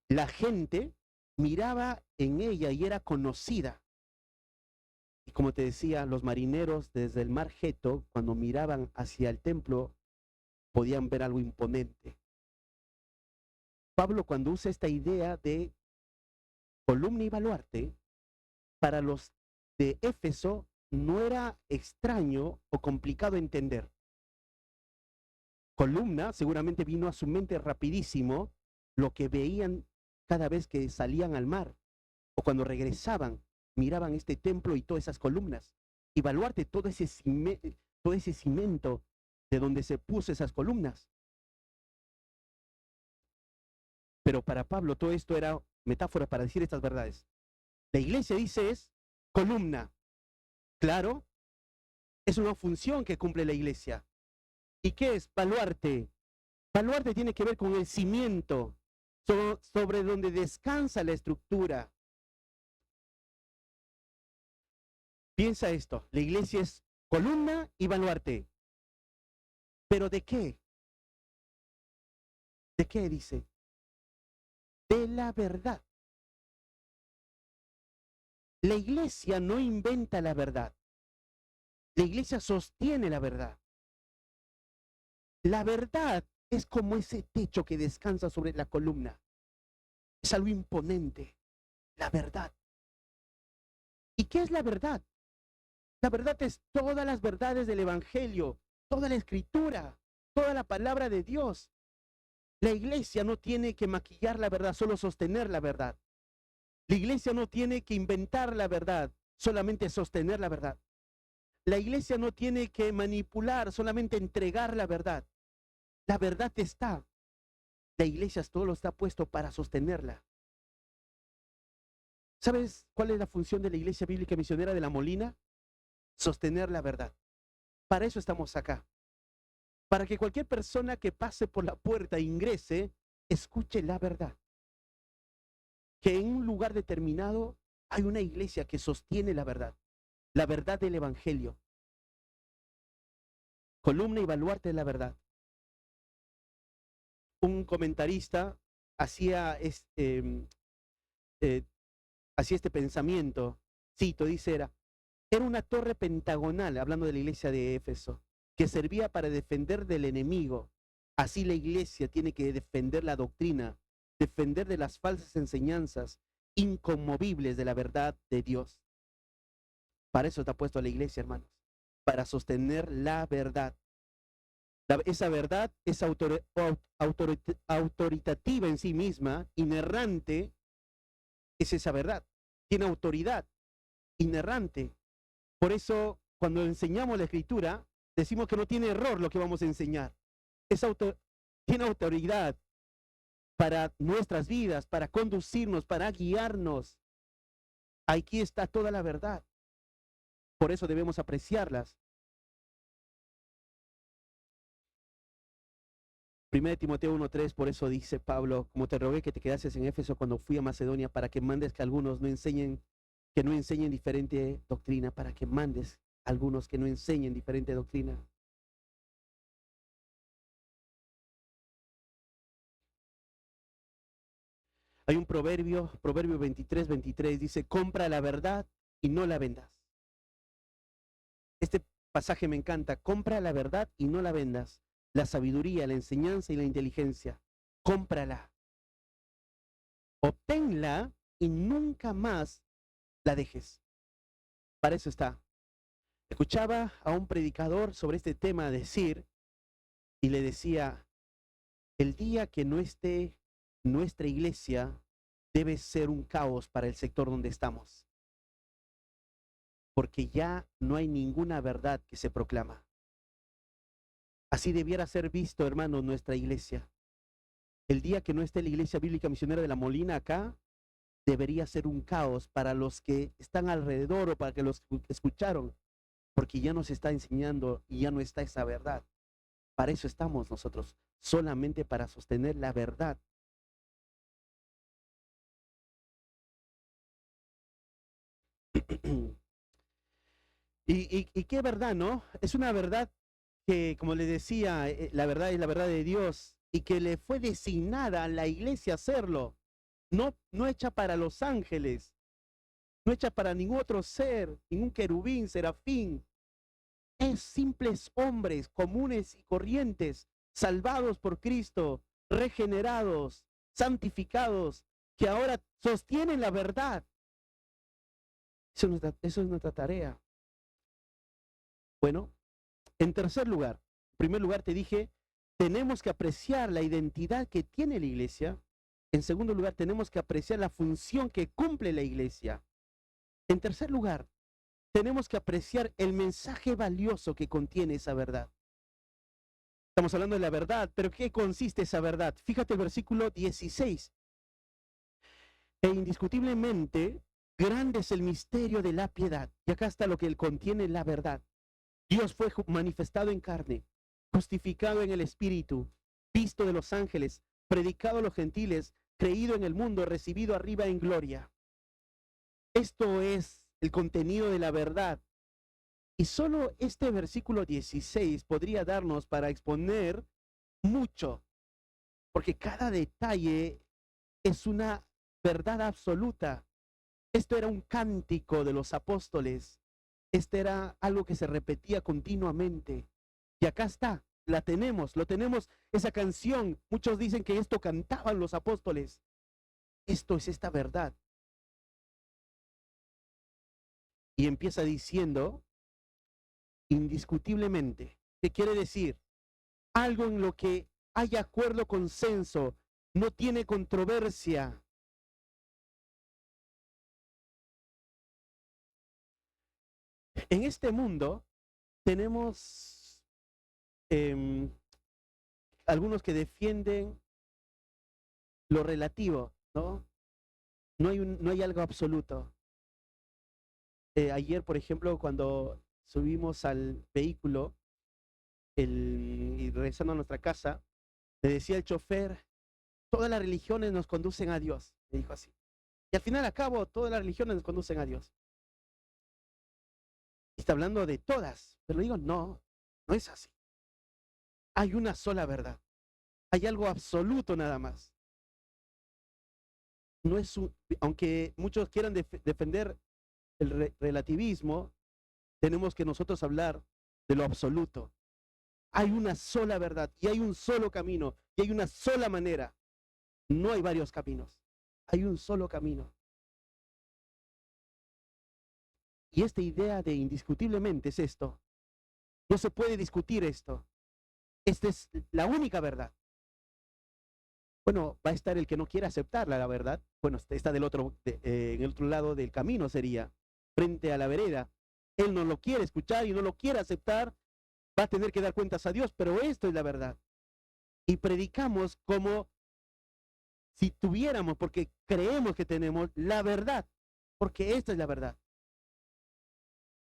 La gente miraba en ella y era conocida. Y como te decía, los marineros desde el mar Geto, cuando miraban hacia el templo, podían ver algo imponente. Pablo, cuando usa esta idea de columna y baluarte, para los de Éfeso no era extraño o complicado entender. Columna seguramente vino a su mente rapidísimo lo que veían cada vez que salían al mar o cuando regresaban. Miraban este templo y todas esas columnas. Y baluarte, todo ese cimento de donde se puso esas columnas. Pero para Pablo todo esto era metáfora para decir estas verdades. La iglesia, dice, es columna. Claro, es una función que cumple la iglesia. ¿Y qué es baluarte? Baluarte tiene que ver con el cimiento, sobre donde descansa la estructura. Piensa esto, la iglesia es columna y baluarte. ¿Pero de qué? ¿De qué dice? De la verdad. La iglesia no inventa la verdad. La iglesia sostiene la verdad. La verdad es como ese techo que descansa sobre la columna. Es algo imponente. La verdad. ¿Y qué es la verdad? La verdad es todas las verdades del Evangelio, toda la Escritura, toda la palabra de Dios. La iglesia no tiene que maquillar la verdad, solo sostener la verdad. La iglesia no tiene que inventar la verdad, solamente sostener la verdad. La iglesia no tiene que manipular, solamente entregar la verdad. La verdad está. La iglesia todo lo está puesto para sostenerla. ¿Sabes cuál es la función de la Iglesia Bíblica Misionera de La Molina? sostener la verdad. Para eso estamos acá. Para que cualquier persona que pase por la puerta e ingrese, escuche la verdad. Que en un lugar determinado hay una iglesia que sostiene la verdad del Evangelio. Columna y baluarte de la verdad. Un comentarista hacía este pensamiento, cito, dice, era una torre pentagonal, hablando de la iglesia de Éfeso, que servía para defender del enemigo. Así la iglesia tiene que defender la doctrina, defender de las falsas enseñanzas inconmovibles de la verdad de Dios. Para eso está puesto la iglesia, hermanos, para sostener la verdad. Esa verdad es autoritativa en sí misma, inerrante, es esa verdad. Tiene autoridad, inerrante. Por eso, cuando enseñamos la Escritura, decimos que no tiene error lo que vamos a enseñar. Tiene autoridad para nuestras vidas, para conducirnos, para guiarnos. Aquí está toda la verdad. Por eso debemos apreciarlas. 1 Timoteo 1:3, por eso dice Pablo, como te rogué que te quedases en Éfeso cuando fui a Macedonia, para que mandes que algunos no enseñen diferente doctrina, para que mandes a algunos que no enseñen diferente doctrina. Hay un proverbio 23:23, dice, compra la verdad y no la vendas. Este pasaje me encanta, compra la verdad y no la vendas. La sabiduría, la enseñanza y la inteligencia, cómprala. Obténla y nunca más la dejes. Para eso está. Escuchaba a un predicador sobre este tema decir, y le decía, el día que no esté nuestra iglesia, debe ser un caos para el sector donde estamos. Porque ya no hay ninguna verdad que se proclama. Así debiera ser visto, hermano, nuestra iglesia. El día que no esté la Iglesia Bíblica Misionera de La Molina acá, debería ser un caos para los que están alrededor o para que los escucharon, porque ya nos está enseñando y ya no está esa verdad. Para eso estamos nosotros, solamente para sostener la verdad. Y qué verdad, ¿no? Es una verdad que, como le decía, la verdad es la verdad de Dios y que le fue designada a la iglesia hacerlo. No hecha para los ángeles, no hecha para ningún otro ser, ningún querubín, serafín. Es simples hombres comunes y corrientes, salvados por Cristo, regenerados, santificados, que ahora sostienen la verdad. Eso es nuestra tarea. Bueno, en tercer lugar, en primer lugar te dije, tenemos que apreciar la identidad que tiene la iglesia. En segundo lugar, tenemos que apreciar la función que cumple la iglesia. En tercer lugar, tenemos que apreciar el mensaje valioso que contiene esa verdad. Estamos hablando de la verdad, pero ¿qué consiste esa verdad? Fíjate el versículo 16. E indiscutiblemente, grande es el misterio de la piedad. Y acá está lo que contiene la verdad. Dios fue manifestado en carne, justificado en el Espíritu, visto de los ángeles, predicado a los gentiles, creído en el mundo, recibido arriba en gloria. Esto es el contenido de la verdad. Y solo este versículo 16 podría darnos para exponer mucho, porque cada detalle es una verdad absoluta. Esto era un cántico de los apóstoles. Este era algo que se repetía continuamente. Y acá está, lo tenemos, esa canción. Muchos dicen que esto cantaban los apóstoles. Esto es esta verdad. Y empieza diciendo, indiscutiblemente. ¿Qué quiere decir? Algo en lo que hay acuerdo, consenso, no tiene controversia. En este mundo tenemos algunos que defienden lo relativo, ¿no? No hay algo absoluto. Ayer, por ejemplo, cuando subimos al vehículo y regresando a nuestra casa, le decía el chofer, todas las religiones nos conducen a Dios, me dijo así. Y al final, a cabo, todas las religiones nos conducen a Dios. Está hablando de todas, pero digo, no, no es así. Hay una sola verdad. Hay algo absoluto nada más. No es aunque muchos quieran defender el relativismo, tenemos que nosotros hablar de lo absoluto. Hay una sola verdad y hay un solo camino y hay una sola manera. No hay varios caminos. Hay un solo camino. Y esta idea de indiscutiblemente es esto. No se puede discutir esto. Esta es la única verdad. Bueno, va a estar el que no quiera aceptarla, la verdad. Bueno, está en el otro lado del camino sería, frente a la vereda. Él no lo quiere escuchar y no lo quiere aceptar. Va a tener que dar cuentas a Dios, pero esto es la verdad. Y predicamos como si tuviéramos, porque creemos que tenemos la verdad, porque esta es la verdad.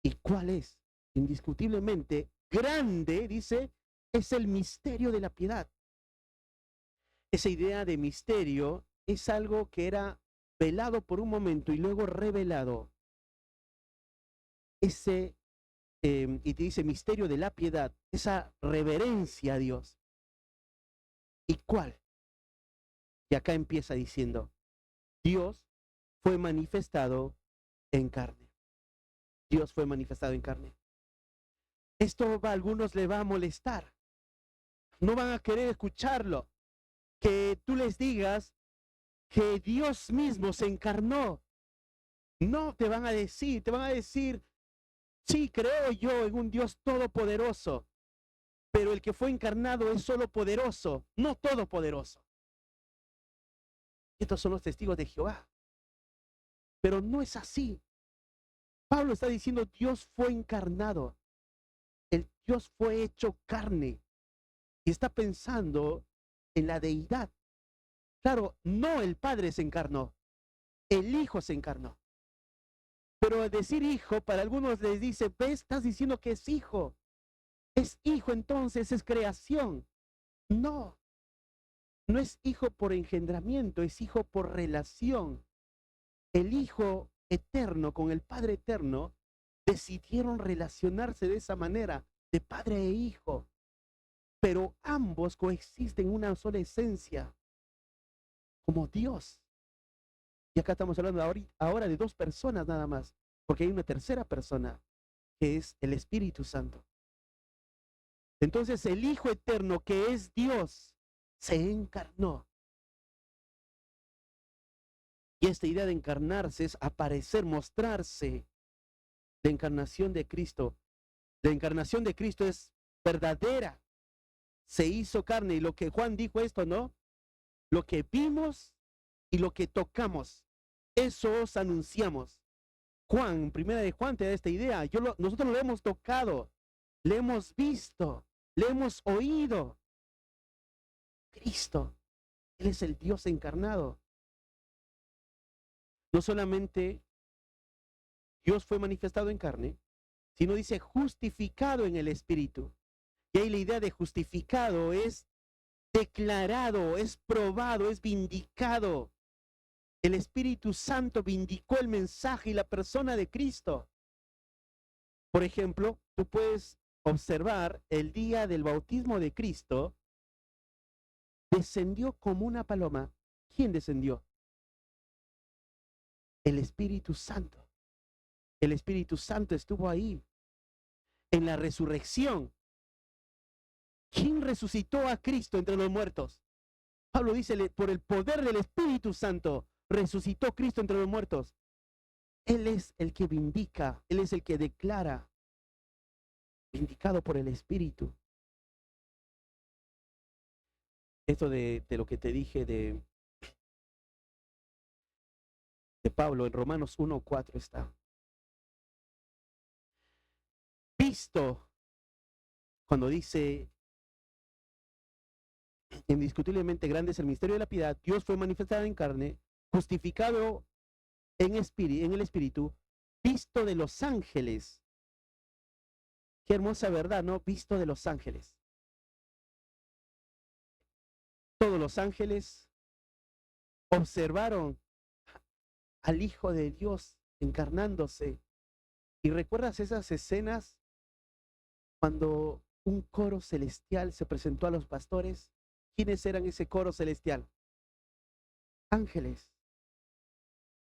¿Y cuál es? Indiscutiblemente grande, dice, es el misterio de la piedad. Esa idea de misterio es algo que era velado por un momento y luego revelado. Y te dice misterio de la piedad, esa reverencia a Dios. ¿Y cuál? Y acá empieza diciendo, Dios fue manifestado en carne. Dios fue manifestado en carne. Esto a algunos le va a molestar. No van a querer escucharlo. Que tú les digas que Dios mismo se encarnó. No te van a decir, sí, creo yo en un Dios todopoderoso, pero el que fue encarnado es solo poderoso, no todopoderoso. Estos son los testigos de Jehová. Pero no es así. Pablo está diciendo, Dios fue encarnado. El Dios fue hecho carne. Y está pensando en la deidad. Claro, no el Padre se encarnó, el Hijo se encarnó. Pero decir hijo, para algunos les dice, ¿ves? Estás diciendo que es hijo. Es hijo, entonces es creación. No, no es hijo por engendramiento, es hijo por relación. El Hijo eterno con el Padre eterno decidieron relacionarse de esa manera, de padre e hijo. Pero ambos coexisten en una sola esencia, como Dios. Y acá estamos hablando ahora de dos personas nada más, porque hay una tercera persona, que es el Espíritu Santo. Entonces el Hijo eterno, que es Dios, se encarnó. Y esta idea de encarnarse es aparecer, mostrarse. La encarnación de Cristo. La encarnación de Cristo es verdadera. Se hizo carne. Y lo que Juan dijo esto, ¿no? Lo que vimos y lo que tocamos, eso os anunciamos. Juan, primera de Juan te da esta idea. Nosotros lo hemos tocado, le hemos visto, le hemos oído. Cristo, Él es el Dios encarnado. No solamente Dios fue manifestado en carne, sino dice justificado en el Espíritu. Y ahí la idea de justificado es declarado, es probado, es vindicado. El Espíritu Santo vindicó el mensaje y la persona de Cristo. Por ejemplo, tú puedes observar el día del bautismo de Cristo, descendió como una paloma. ¿Quién descendió? El Espíritu Santo. El Espíritu Santo estuvo ahí. En la resurrección, ¿quién resucitó a Cristo entre los muertos? Pablo dice, por el poder del Espíritu Santo, resucitó Cristo entre los muertos. Él es el que vindica, Él es el que declara, vindicado por el Espíritu. Esto de lo que te dije de Pablo en Romanos 1:4 está. Visto, cuando dice, indiscutiblemente grande es el misterio de la piedad, Dios fue manifestado en carne, justificado en el Espíritu, visto de los ángeles, Qué hermosa verdad, ¿no? Visto de los ángeles. Todos los ángeles observaron al Hijo de Dios encarnándose. ¿Y recuerdas esas escenas cuando un coro celestial se presentó a los pastores? ¿Quiénes eran ese coro celestial? Ángeles.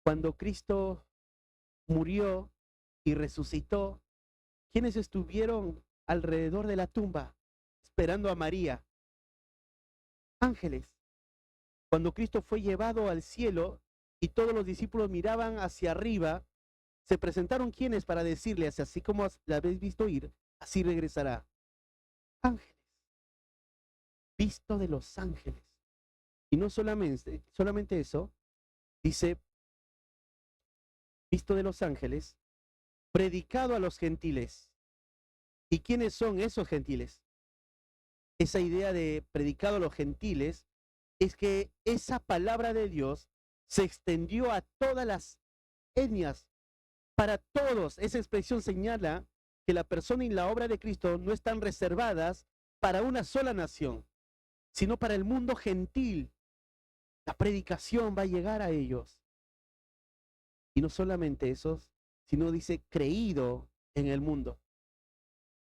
Cuando Cristo murió y resucitó, ¿quiénes estuvieron alrededor de la tumba esperando a María? Ángeles. Cuando Cristo fue llevado al cielo y todos los discípulos miraban hacia arriba, se presentaron quienes para decirles, así como la habéis visto ir, así regresará. Ángeles. Visto de los ángeles. Y no solamente eso, dice, visto de los ángeles, predicado a los gentiles. ¿Y quiénes son esos gentiles? Esa idea de predicado a los gentiles es que esa palabra de Dios se extendió a todas las etnias, para todos. Esa expresión señala que la persona y la obra de Cristo no están reservadas para una sola nación, sino para el mundo gentil. La predicación va a llegar a ellos. Y no solamente eso, sino dice creído en el mundo.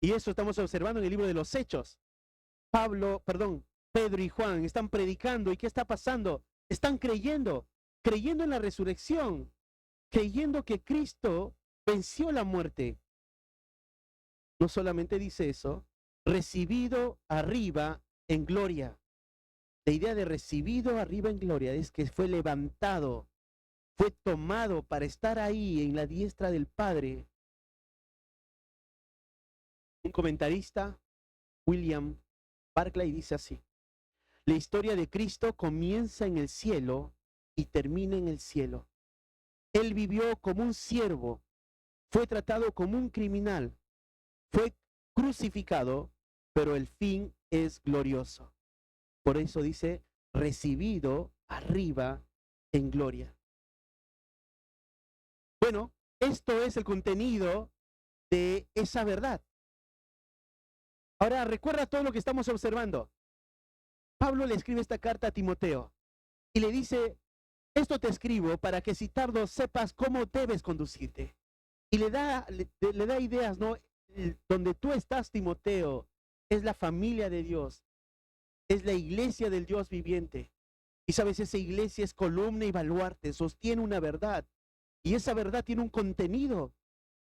Y eso estamos observando en el libro de los Hechos. Pedro y Juan están predicando. ¿Y qué está pasando? Están creyendo en la resurrección, creyendo que Cristo venció la muerte. No solamente dice eso, recibido arriba en gloria. La idea de recibido arriba en gloria es que fue levantado, fue tomado para estar ahí en la diestra del Padre. Un comentarista, William Barclay, dice así: la historia de Cristo comienza en el cielo y termina en el cielo. Él vivió como un siervo, fue tratado como un criminal, fue crucificado, pero el fin es glorioso. Por eso dice, recibido arriba en gloria. Bueno, esto es el contenido de esa verdad. Ahora, recuerda todo lo que estamos observando. Pablo le escribe esta carta a Timoteo y le dice, esto te escribo para que si tardo sepas cómo debes conducirte. Y le da ideas, ¿no? Donde tú estás, Timoteo, es la familia de Dios, es la iglesia del Dios viviente. Y sabes, esa iglesia es columna y baluarte, sostiene una verdad. Y esa verdad tiene un contenido.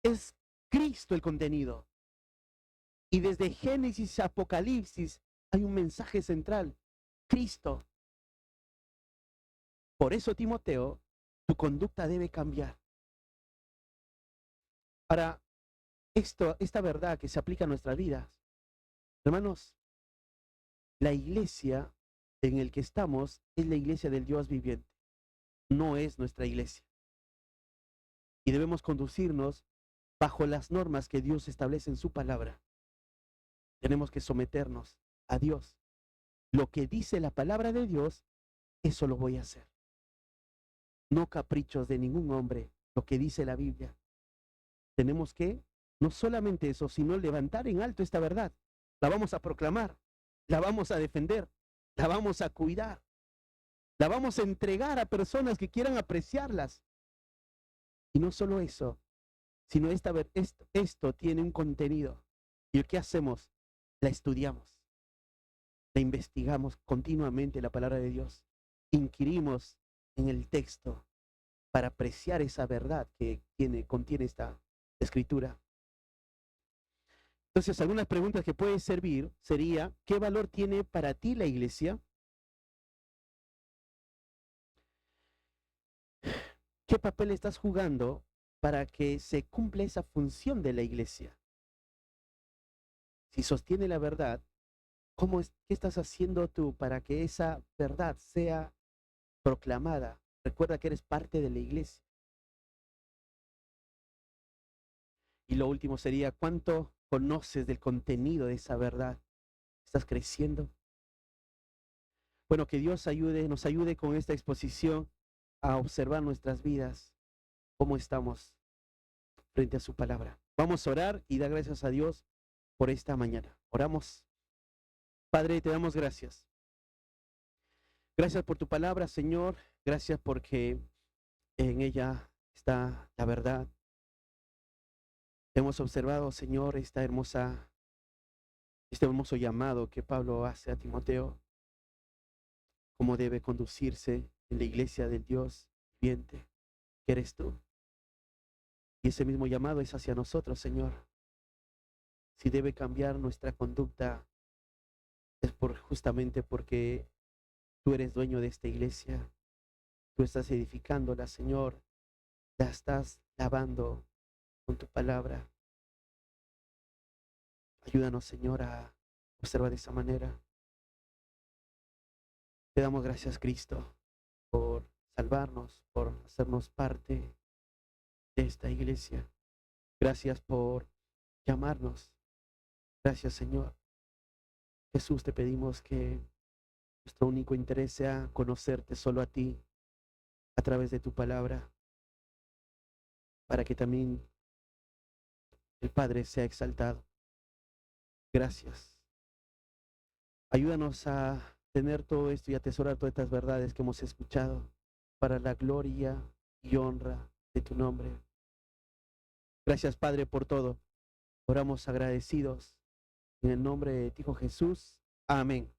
Es Cristo el contenido. Y desde Génesis a Apocalipsis hay un mensaje central. Cristo. Por eso, Timoteo, tu conducta debe cambiar. Para esta verdad que se aplica a nuestras vidas. Hermanos, la iglesia en el que estamos es la iglesia del Dios viviente. No es nuestra iglesia. Y debemos conducirnos bajo las normas que Dios establece en su palabra. Tenemos que someternos a Dios. Lo que dice la palabra de Dios, eso lo voy a hacer. No caprichos de ningún hombre, lo que dice la Biblia. Tenemos que, no solamente eso, sino levantar en alto esta verdad. La vamos a proclamar, la vamos a defender, la vamos a cuidar, la vamos a entregar a personas que quieran apreciarlas. Y no solo eso, sino esto tiene un contenido. ¿Y qué hacemos? La estudiamos, la investigamos continuamente, la palabra de Dios. Inquirimos en el texto para apreciar esa verdad que contiene esta escritura. Entonces, algunas preguntas que pueden servir sería, ¿qué valor tiene para ti la iglesia? ¿Qué papel estás jugando para que se cumpla esa función de la iglesia? Si sostiene la verdad, ¿qué estás haciendo tú para que esa verdad sea proclamada? Recuerda que eres parte de la iglesia. Y lo último sería, ¿cuánto conoces del contenido de esa verdad? ¿Estás creciendo? Bueno, que Dios nos ayude con esta exposición a observar nuestras vidas, cómo estamos frente a su palabra. Vamos a orar y dar gracias a Dios por esta mañana. Oramos. Padre, te damos gracias. Gracias por tu palabra, Señor. Gracias porque en ella está la verdad. Hemos observado, Señor, este hermoso llamado que Pablo hace a Timoteo, cómo debe conducirse en la iglesia del Dios viviente, que eres tú. Y ese mismo llamado es hacia nosotros, Señor. Si debe cambiar nuestra conducta, es justamente porque tú eres dueño de esta iglesia. Tú estás edificándola, Señor. La estás lavando con tu palabra. Ayúdanos, Señor, a observar de esa manera. Te damos gracias, Cristo, por salvarnos, por hacernos parte de esta iglesia. Gracias por llamarnos. Gracias, Señor. Jesús, te pedimos que nuestro único interés sea conocerte solo a ti a través de tu palabra, para que también el Padre sea exaltado. Gracias. Ayúdanos a tener todo esto y atesorar todas estas verdades que hemos escuchado para la gloria y honra de tu nombre. Gracias, Padre, por todo. Oramos agradecidos en el nombre de tu Hijo Jesús. Amén.